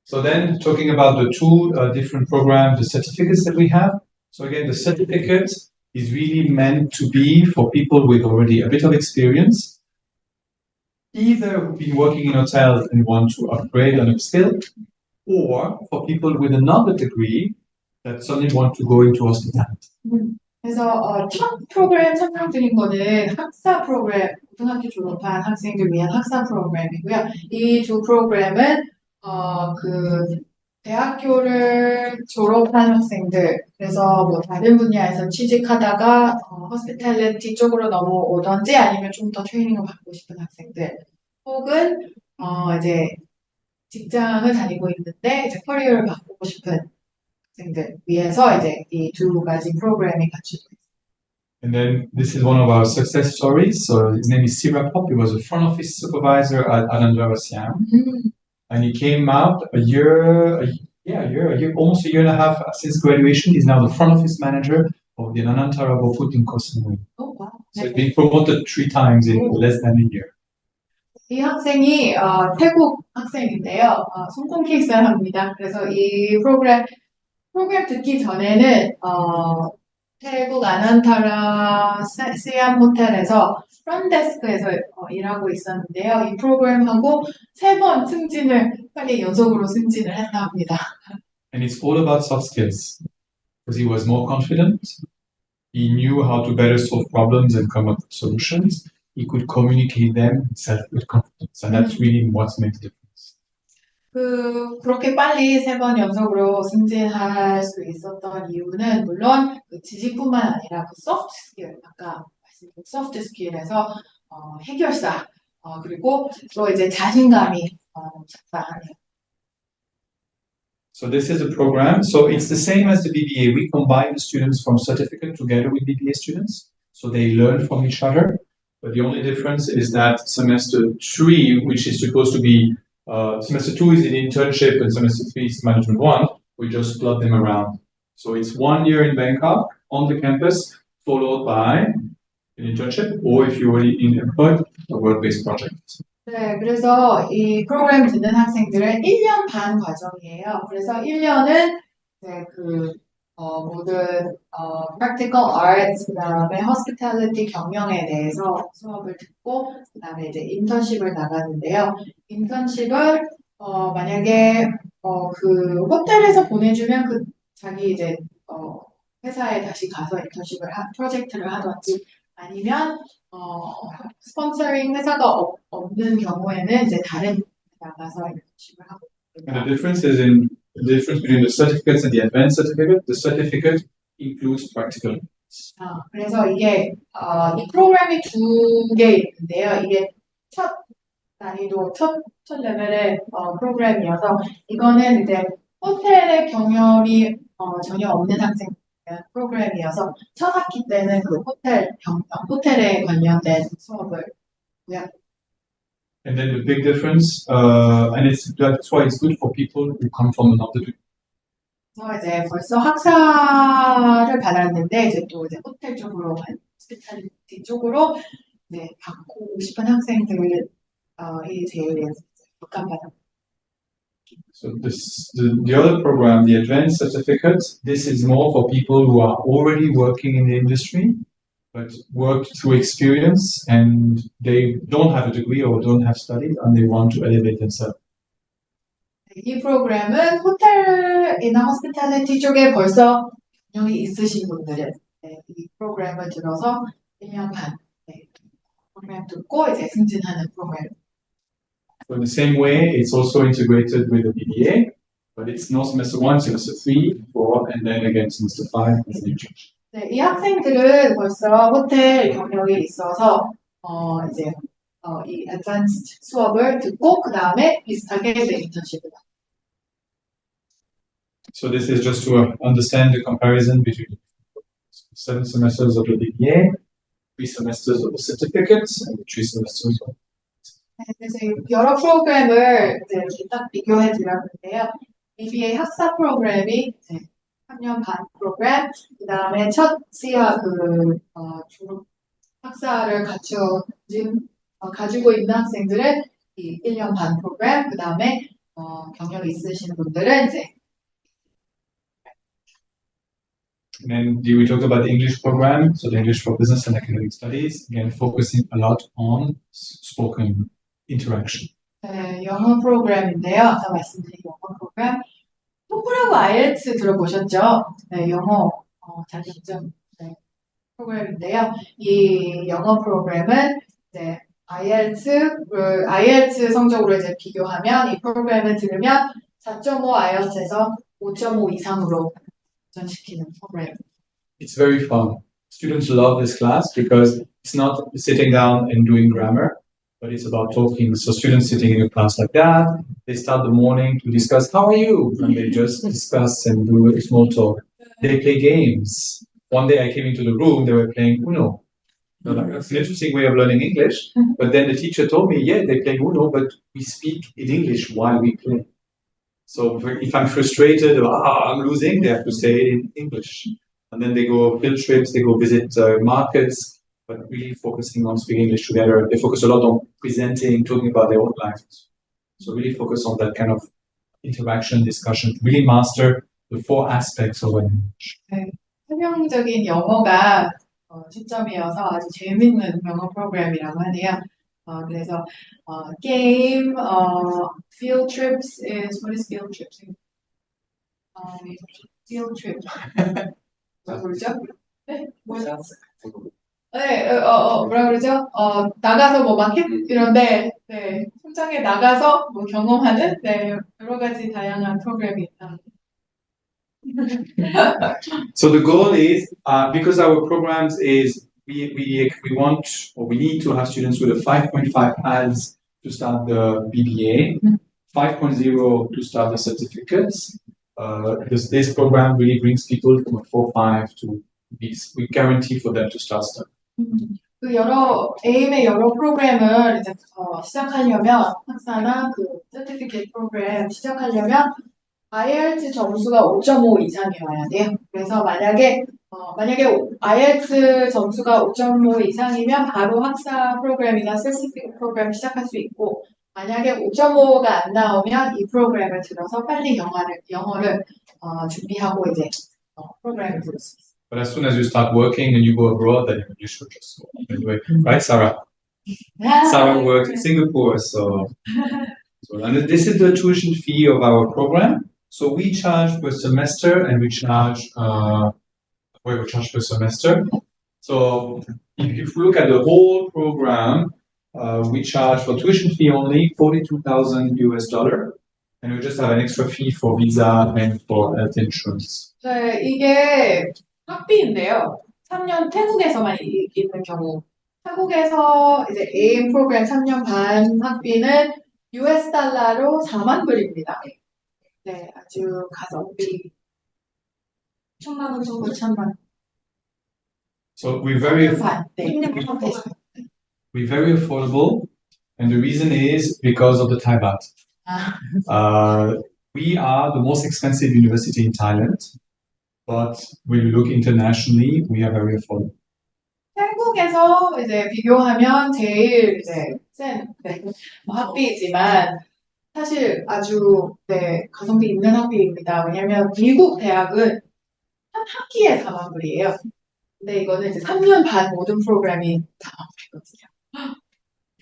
So then, talking about the two different programs, the certificates that we have. So again, the certificate is really meant to be for people with already a bit of experience, either who've been working in hotels and want to upgrade and upskill, or for people with another degree that suddenly want to go into hospitality. 그래서 첫 프로그램 설명드린 거는 학사 프로그램, 고등학교 졸업한 학생들 위한 학사 프로그램이고요. 이 두 프로그램은 그 대학교를 졸업한 학생들, 그래서 뭐 다른 분야에서 취직하다가 호스피탈리티 쪽으로 넘어오던지 아니면 좀 더 트레이닝을 받고 싶은 학생들, 혹은 이제 직장을 다니고 있는데 이제 커리어를 바꾸고 싶은 학생들 위해서 이제 이 두 가지 프로그램이 갖추고 있습니다. And then this is one of our success stories. So his name is Sirap Pop. He was a front office supervisor at Anandravasiam. And he came out almost a year and a half since graduation. He's now the front office manager of the Anantara Food in Koh Samui. Oh, wow. So he's been promoted 3 times in less than a year. 이 학생이 태국 학생인데요. 손꼽 케이스를 합니다. 그래서 이 프로그램 듣기 전에는 태국 아난타라 시암 호텔에서 프런데스크에서 일하고 있었는데요. 이 프로그램하고 3번 승진을 빨리 연속으로 승진을 했다 합니다. And it's all about soft skills because he was more confident. He knew how to better solve problems and come up with solutions. He could communicate them himself with confidence, and that's really what makes the difference. 그렇게 빨리 3번 연속으로 승진할 수 있었던 이유는 물론 그 지식뿐만 아니라 그 소프트 스킬, 아까 말씀드린 소프트 스킬에서 해결사, 그리고 또 이제 자신감이 작사하네요. So this is a program. So it's the same as the BBA. We combine the students from certificate together with BBA students, so they learn from each other. But the only difference is that semester 3, which is supposed to be semester 2 is an internship and semester 3 is management 1. We just plot them around. So it's 1 year in Bangkok on the campus, followed by an internship, or if you're already employed, a work-based project. 네, 그래서 이 프로그램 듣는 학생들은 1년 반 과정이에요. 그래서 1년은 이제 모든 practical arts, 그다음에 hospitality 경영에 대해서 수업을 듣고 그다음에 이제 인턴십을 나가는데요. 인턴십을 만약에 그 호텔에서 보내주면 자기 이제 회사에 다시 가서 인턴십을 프로젝트를 하든지 아니면 스폰서링 회사가 없는 경우에는 이제 다른 나가서 인턴십을 하고. And the difference is in the difference between the certificates and the advanced certificate. The certificate includes practical. 그래서 이게 이 프로그램이 2개 있는데요. 이게 첫 난이도 첫 레벨의 프로그램이어서 이거는 이제 호텔의 경험이 전혀 없는 학생 프로그램이어서 첫 학기 때는 그 호텔에 관련된 수업을 And then the big difference, and that's why it's good for people who come from another degree. 그래서 이제 벌써 학사를 받았는데 이제 또 이제 호텔 쪽으로 호스피탈리티 쪽으로 이제 받고 싶은 학생들이 제일 적합하다. So the other program, the advanced certificate, this is more for people who are already working in the industry, but work through experience and they don't have a degree or don't have studied and they want to elevate themselves. 이 프로그램은 호텔이나 호스피탈리티 쪽에 벌써 경력이 있으신 분들은 이 프로그램을 들어서 1년 반 프로그램 듣고 이제 승진하는 프로그램. So in the same way, it's also integrated with the BBA, but it's not semester 1, semester 3, 4, and then again semester 5 as an internship. 네, 이 학생들은 벌써 호텔 경력이 있어서 이제 이 advanced 수업을 듣고 그 다음에 비슷하게 이제 인턴십을. So this is just to understand the comparison between 7 semesters of the BBA, 3 semesters of the certificates, and 3 semesters of. 그래서 여러 프로그램을 이제 이렇게 딱 비교해 드렸는데요. BBA 학사 프로그램이 이제 3년 반 프로그램, 그 다음에 첫 시야 졸업 학사를 가지고 있는 학생들은 이 1년 반 프로그램, 그 다음에 경력이 있으신 분들은 이제 And then we talked about the English program, so the English for Business and Academic Studies, again focusing a lot on spoken interaction. 영어 프로그램인데요. 아까 말씀드린 영어 프로그램, 토플하고 IELTS 들어보셨죠? 네, 영어 자격증 프로그램인데요. 이 영어 프로그램은 이제 IELTS 성적으로 이제 비교하면 이 프로그램을 들으면 4.5 IELTS에서 5.5 이상으로 발전시키는 프로그램. It's very fun. Students love this class because it's not sitting down and doing grammar, but it's about talking. So students sitting in a class like that, they start the morning to discuss, how are you? And they just discuss and do a small talk. They play games. One day I came into the room, they were playing Uno. That's an interesting way of learning English. But then the teacher told me, yeah, they play Uno, but we speak in English while we play. So if I'm frustrated or I'm losing, they have to say it in English. And then they go field trips, they go visit markets, but really focusing on speaking English together. They focus a lot on presenting, talking about their own lives. So really focus on that kind of interaction, discussion, really master the 4 aspects of language. 설명적인 영어가 초점이어서 아주 재밌는 영어 프로그램이라고 하네요. 그래서 game, field trips is what is field trips? field trip. 뭐라 그러죠? 네? 뭐죠? 네, 뭐라 그러죠? 나가서 뭐 마켓 이런데, 네, 현장에 나가서 뭐 경험하는, 네, 여러 가지 다양한 프로그램이 있다. So the goal is, because our programs is, we want, or we need to have students with a 5.5 ALS to start the BBA, 5.0 to start the certificates. Because this program really brings people from a 4.5 to these. We guarantee for them to start studying. 그 AIM의 여러 프로그램을 이제 시작하려면 학사나 그 서티피케이트 프로그램 시작하려면 IELTS 점수가 5.5 이상이어야 돼요. 그래서 만약에 IELTS 점수가 5.5 이상이면 바로 학사 프로그램이나 서티피케이트 프로그램 시작할 수 있고, 만약에 5.5가 안 나오면 이 프로그램을 들어서 빨리 영어를 준비하고 이제 프로그램을 들을 수 있어요. But as soon as you start working and you go abroad, then you should just go. Anyway, right, Sarah? Sarah worked in Singapore, so and this is the tuition fee of our program. So we charge per semester, and we charge per semester. So if we look at the whole program, we charge for tuition fee only $42,000, and we just have an extra fee for visa and for health insurance. 네, 이게 학비인데요. 3년 태국에서만 있는 경우, 한국에서 이제 AIM 프로그램 3년 반 학비는 US 달러로 4만 불입니다. 네, 아주 가성비 1천만 원 정도, 1천만 원. So we're very affordable, and the reason is because of the Thai baht. We are the most expensive university in Thailand, but when you look internationally, we are very affordable. 한국에서 이제 비교하면 제일 이제 센 학비이지만 사실 아주 가성비 있는 학비입니다. 왜냐하면 미국 대학은 한 학기에 4만 불이에요. 근데 이거는 이제 3년 반 모든 프로그램이 4만 불이거든요.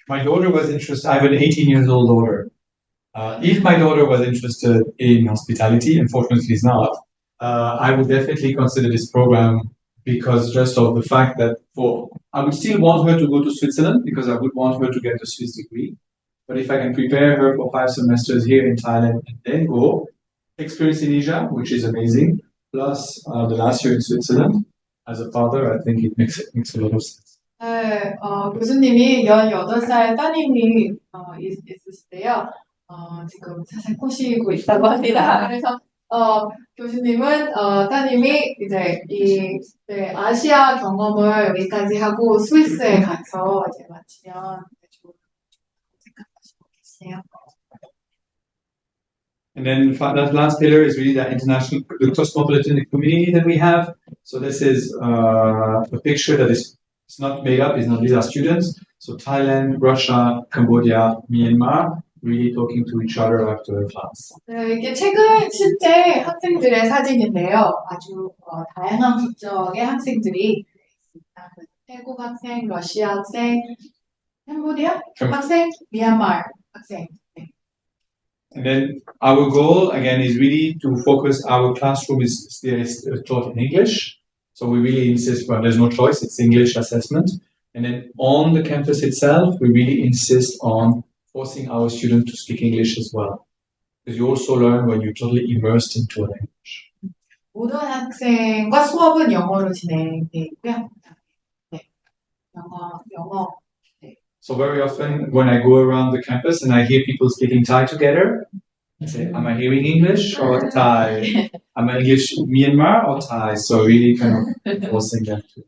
My daughter was interested. I have an 18 years old daughter. If my daughter was interested in hospitality, unfortunately she's not, I would definitely consider this program because just of the fact that I would still want her to go to Switzerland because I would want her to get a Swiss degree. But if I can prepare her for 5 semesters here in Thailand and then go, experience in Asia, which is amazing, plus the last year in Switzerland, as a father, I think it makes a lot of sense. 네, 교수님이 18살 따님이 있으시대요. 지금 사실 꼬시고 있다고 합니다. 그래서 교수님은 따님이 이제 아시아 경험을 여기까지 하고 스위스에 가서 이제 마치면 좋을 생각. 주세요. And then that last pillar is really the cosmopolitan community that we have. So this is a picture that is it's not made up. It's not these are students. So Thailand, Russia, Cambodia, Myanmar, really talking to each other after class. 네, 이게 최근 실제 학생들의 사진인데요. 아주 다양한 국적의 학생들이 있습니다. 태국 학생, 러시아 학생, 캄보디아 학생, 미얀마 학생. 네. And then our goal again is really to focus. Our classroom is taught in English, so we really insist. Well, there's no choice; it's English assessment. And then on the campus itself, we really insist on forcing our students to speak English as well, because you also learn when you're totally immersed into a language. 모든 학생과 수업은 영어로 진행되어 있고요. 네, 영어. So very often when I go around the campus and I hear people speaking Thai together, I say, am I hearing English or Thai? Am I English Myanmar or Thai? So really kind of forcing them to.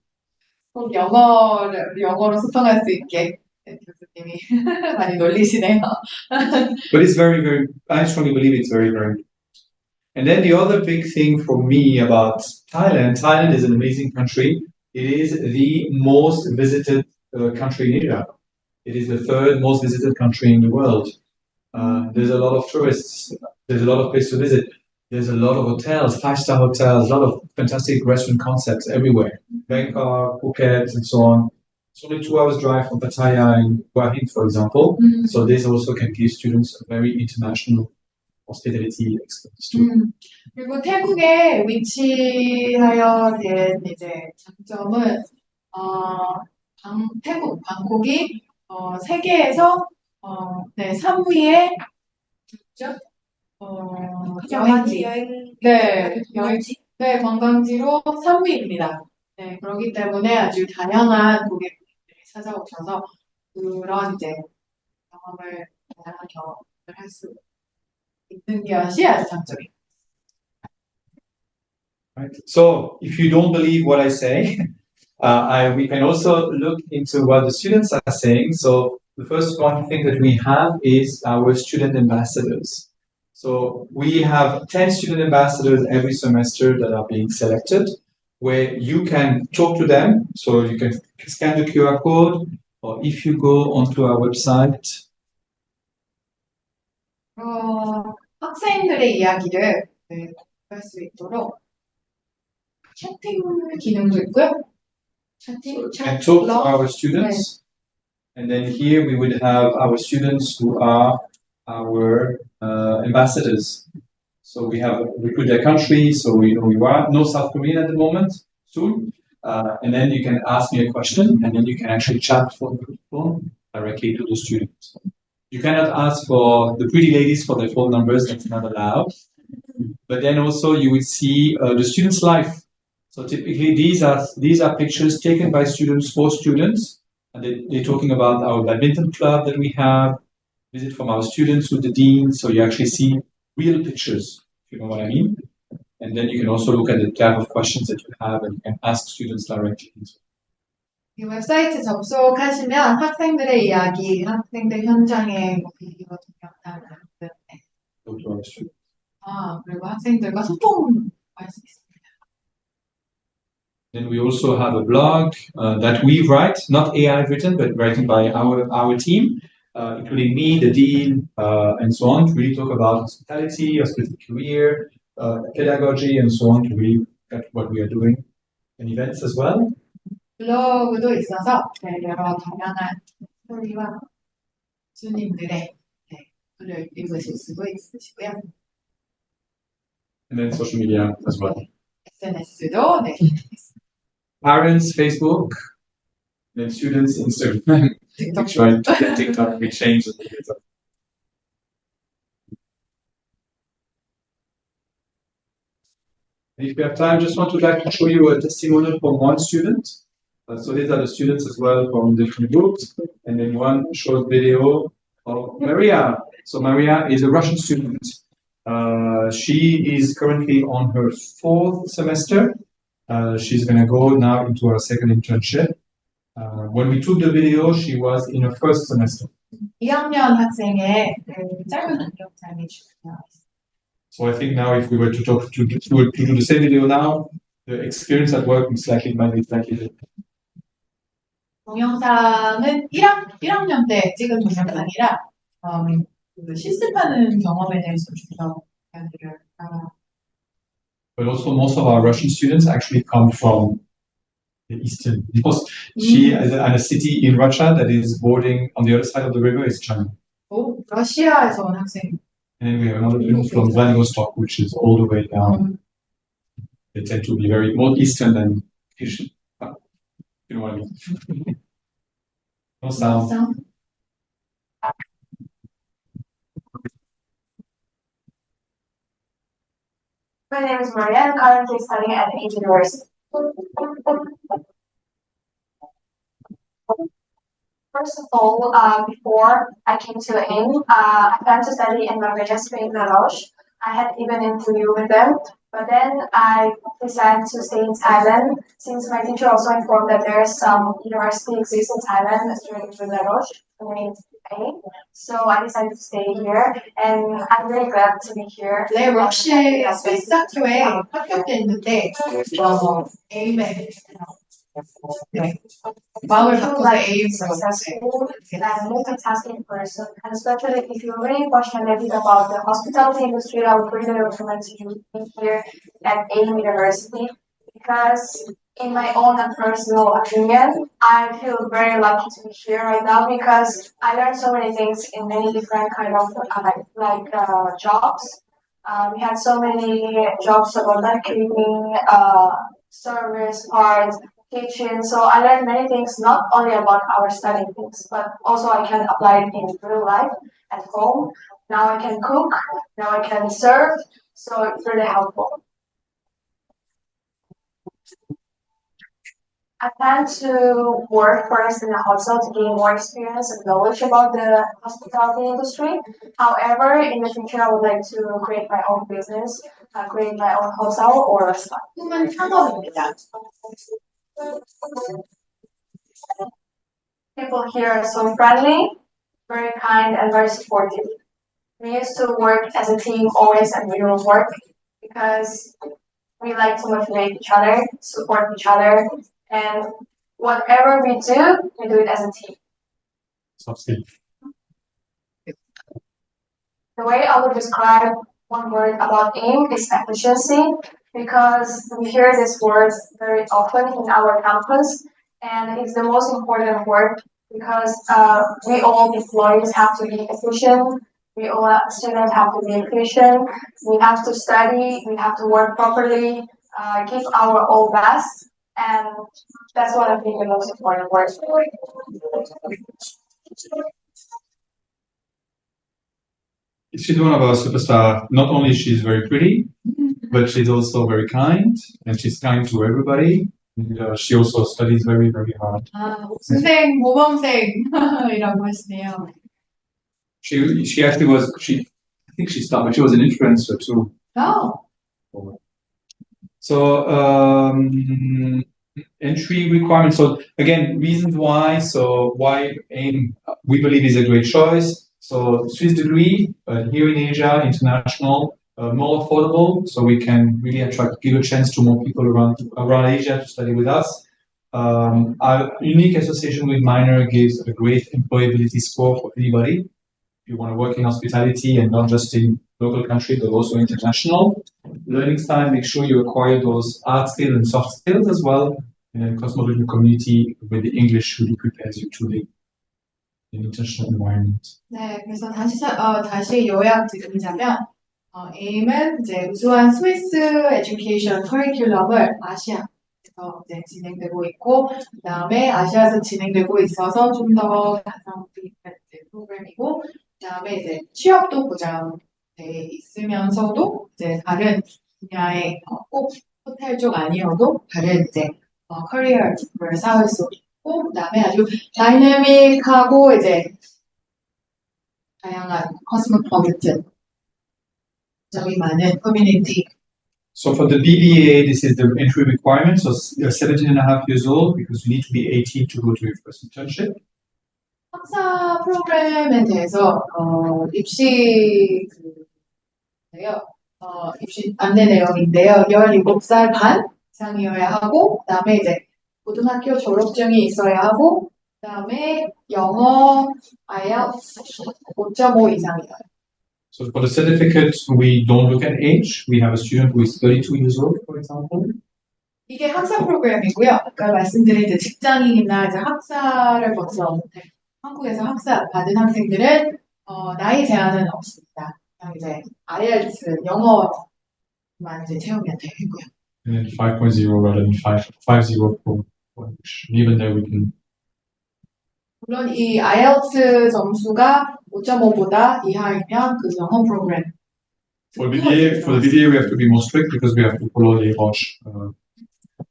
꼭 영어로 소통할 수 있게 교수님이 많이 놀리시네요. But it's very, I strongly believe it's very important. And then the other big thing for me about Thailand is an amazing country. It is the most visited country in Asia. It is the third most visited country in the world. There's a lot of tourists. There's a lot of places to visit. There's a lot of hotels, 5-star hotels, a lot of fantastic restaurant concepts everywhere. Bangkok, Phuket, and so on. It's only 2 hours drive from Pattaya and Hua Hin, for example. So this also can give students a very international hospitality experience too. 그리고 태국에 위치하여 된 이제 장점은 태국 방콕이 세계에서 3위의 여행지, 관광지로 3위입니다. 네, 그렇기 때문에 아주 다양한 고객들이 찾아오셔서 그런 이제 다양한 경험을 할 수 있는 것이 아주 장점입니다. Right. So if you don't believe what I say, we can also look into what the students are saying. So the first one thing that we have is our student ambassadors. So we have 10 student ambassadors every semester that are being selected, where you can talk to them. So you can scan the QR code, or if you go onto our website. 학생들의 이야기를 할 수 있도록 채팅 기능도 있고요. And talk to our students. And then here we would have our students who are our ambassadors. So we put their country, so we are no South Korean at the moment, soon. And then you can ask me a question, and then you can actually chat for the phone directly to the students. You cannot ask for the pretty ladies for their phone numbers, that's not allowed. But then also you will see the student's life. So typically these are pictures taken by students for students, and they're talking about our badminton club that we have, visit from our students with the dean, so you actually see real pictures, if you know what I mean. And then you can also look at the type of questions that you have, and you can ask students directly. 이 웹사이트 접속하시면 학생들의 이야기, 학생들 현장의 비디오 동영상 등등 그리고 학생들과 소통할 수 있습니다. Then we also have a blog that we write, not AI written, but written by our team, including me, the dean, and so on, to really talk about hospitality, career, pedagogy, and so on, to really get what we are doing, and events as well. 블로그도 있어서 여러 다양한 스토리와 교수님들의 글을 읽으실 수도 있으시고요. And then social media as well. SNS도 Parents, Facebook, then students, Instagram. TikTok, we changed it. If we have time, just want to show you a testimonial from one student. So these are the students as well from different groups. And then one short video of Maria. So Maria is a Russian student. She is currently on her 4th semester. She's going to go now into her 2nd internship. When we took the video, she was in her 1st semester. 2학년 학생의 짧은 동영상이 주요. So I think now if we were to talk to do the same video now, the experience at work might be slightly different. 동영상은 1학년 때 찍은 동영상이라 그 실습하는 경험에 대해서 좀 더 이야기를 But also most of our Russian students actually come from the eastern. Because she is in a city in Russia that is bordering on the other side of the river is China. 러시아에서 온 학생. And then we have another student from Vladivostok, which is all the way down. They tend to be very more eastern than Asian. You know what I mean? No sound. My name is Maria. I'm currently studying at the university. First of all, before I came to AIM, I planned to study in Norwegia, Spain, and Laos. I had even an interview with them, but then I decided to stay in Thailand since my teacher also informed that there is some university exists in Thailand, especially in Laos, in AIM. So I decided to stay here, and I'm really glad to be here. 네, 러시아의 스위스 학교에 합격됐는데 에임에 네, 마음을 바꿔서 에임을 successful and multitasking person, and especially if you're really passionate about the hospitality industry, I would really recommend you be here at AIM University because, in my own and personal opinion, I feel very lucky to be here right now because I learned so many things in many different kind of jobs. We had so many jobs about like cleaning, service parts, kitchen. So I learned many things, not only about our studying things, but also I can apply it in real life at home. Now I can cook, now I can serve, so it's really helpful. I plan to work first in a hotel to gain more experience and knowledge about the hospitality industry. However, in the future, I would like to create my own business, create my own hotel or restaurant. 꿈은 창업입니다. People here are so friendly, very kind, and very supportive. We used to work as a team always and we will work because we like to motivate each other, support each other, and whatever we do it as a team. Sounds good. The way I would describe one word about AIM is efficiency, because we hear this word very often in our campus, and it's the most important word because we all employees have to be efficient, we all students have to be efficient, we have to study, we have to work properly, give our all best, and that's what I think the most important word. She's one of our superstars. Not only she's very pretty, but she's also very kind, and she's kind to everybody. And, she also studies very, very hard. 옥수생 모범생이라고 하시네요. She actually was. I think she started. She was an influencer too. Oh. So entry requirements. So again, reasons why. So why AIM we believe is a great choice. So Swiss degree, but here in Asia, international, more affordable. So we can really give a chance to more people around Asia to study with us. Our unique association with minor gives a great employability score for anybody. If you want to work in hospitality and not just in local country, but also international. Learning style, make sure you acquire those art skills and soft skills as well. And then cosmopolitan community with the English really prepares you to live in an international environment. 네, 그래서 다시 요약드리자면 AIM은 이제 우수한 스위스 에듀케이션 커리큘럼을 아시아에서 이제 진행되고 있고, 그다음에 아시아에서 진행되고 있어서 좀 더 가성비 있는 프로그램이고, 그다음에 이제 취업도 보장돼 있으면서도 이제 다른 분야의 꼭 호텔 쪽 아니어도 다른 이제 커리어를 쌓을 수 있고, 그다음에 아주 다이내믹하고 이제 다양한 코스모폴리탄 점이 많은 커뮤니티. So for the BBA, this is the entry requirement. So you're 17 and a half years old because you need to be 18 to go to your first internship. 학사 프로그램에 대해서 입시 입시 안내 내용인데요. 17살 반 이상이어야 하고, 그다음에 이제 고등학교 졸업증이 있어야 하고, 그다음에 영어 IELTS 5.5 이상이어요. So for the certificate, we don't look at age. We have a student who is 32 years old, for example. 이게 학사 프로그램이고요. 아까 말씀드린 이제 직장인이나 이제 학사를 거쳐 한국에서 학사 받은 학생들은 나이 제한은 없습니다. 그냥 이제 IELTS 영어만 이제 채우면 되고요. And then 5.0 rather than 5.0 for English. And even there we can. 물론 이 IELTS 점수가 5.5보다 이하이면 그 영어 프로그램. For the BBA, we have to be more strict because we have to follow the Roche.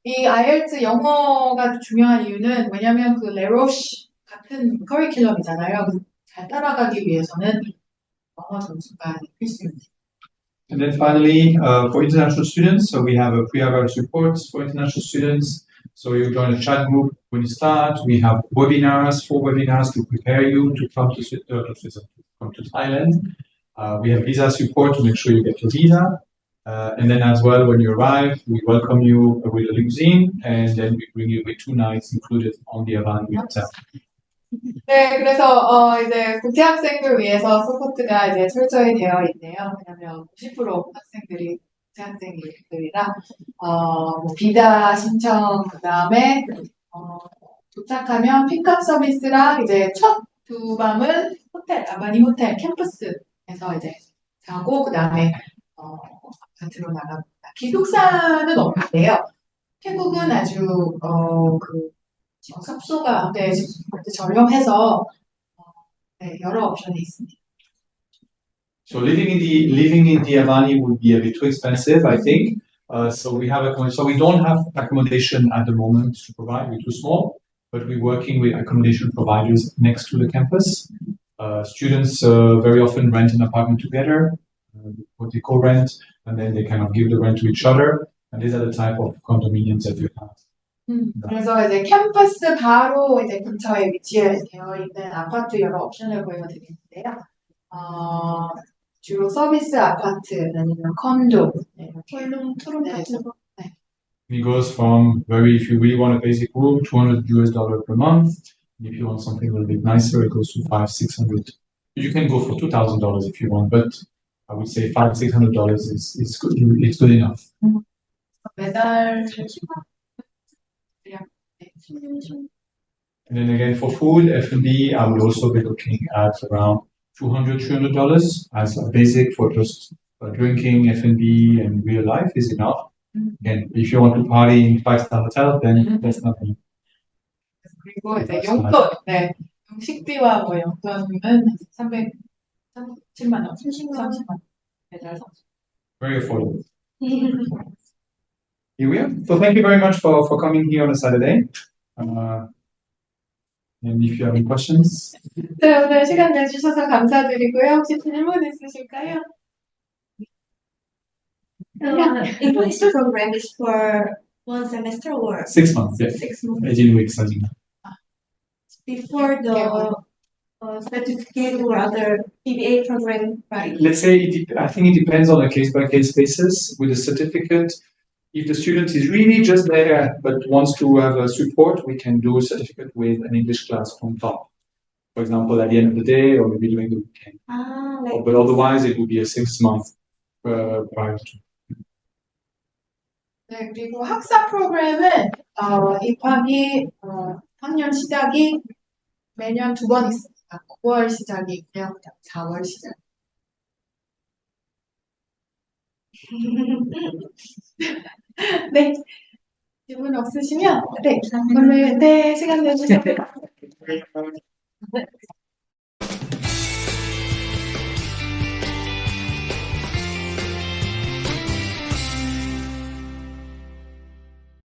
이 IELTS 영어가 중요한 이유는 왜냐하면 그 레로시 같은 커리큘럼이잖아요. 잘 따라가기 위해서는 영어 점수가 필수입니다. And then finally, for international students, so we have a pre-IELTS reports for international students. So you join a chat group when you start. We have webinars, 4 webinars to prepare you to come to Thailand. We have visa support to make sure you get your visa. And then as well, when you arrive, we welcome you with a limousine, and then we bring you with 2 nights included on the Avani hotel. 네, 그래서 이제 국제 학생들 위해서 서포트가 이제 철저히 되어 있네요. 왜냐하면 90% 학생들이 국제 학생들이라 뭐 비자 신청 그다음에 도착하면 픽업 서비스랑 이제 첫 2밤은 호텔 아바니 호텔 캠퍼스에서 이제 자고 그다음에 아파트로 나갑니다. 기숙사는 없는데요. 태국은 아주 숙소가 저렴해서 여러 옵션이 있습니다. So living in the Avani would be a bit too expensive, I think. So we don't have accommodation at the moment to provide. We're too small, but we're working with accommodation providers next to the campus. Students very often rent an apartment together, what they co-rent, and then they kind of give the rent to each other. And these are the type of condominiums that we have. 그래서 이제 캠퍼스 바로 이제 근처에 위치되어 있는 아파트 여러 옵션을 보여드리는데요. 주로 서비스 아파트 아니면 콘도, 투룸 같은 거. It goes from if you really want a basic room, $200 per month. And if you want something a little bit nicer, it goes to $500-600. You can go for $2,000 if you want, but I would say $500-600 is good. It's good enough. 매달 And then again, for food, F&B, I would also be looking at around $200-300 as a basic for just drinking, F&B, and real life is enough. Again, if you want to party in 5-star hotel, then that's nothing. 그리고 이제 용돈, 식비와 뭐 용돈은 337만 원, 30만 원 매달. Very affordable. Here we are. So thank you very much for coming here on a Saturday. And if you have any questions. 네, 오늘 시간 내주셔서 감사드리고요. 혹시 질문 있으실까요? English program is for 1 semester or 6 months, yeah. 6 months 18 weeks, I think. before the certificate or other PBA program, right? Let's say, I think it depends on a case-by-case basis. With a certificate, if the student is really just there but wants to have a support, we can do a certificate with an English class on top. For example, at the end of the day or maybe during the weekend. But otherwise, it would be a 6-month prior to. 네, 그리고 학사 프로그램은 입학이 학년 시작이 매년 2번 있습니다. 9월 시작이 있고요, 4월 시작. 네, 질문 없으시면 오늘 시간 내주셔서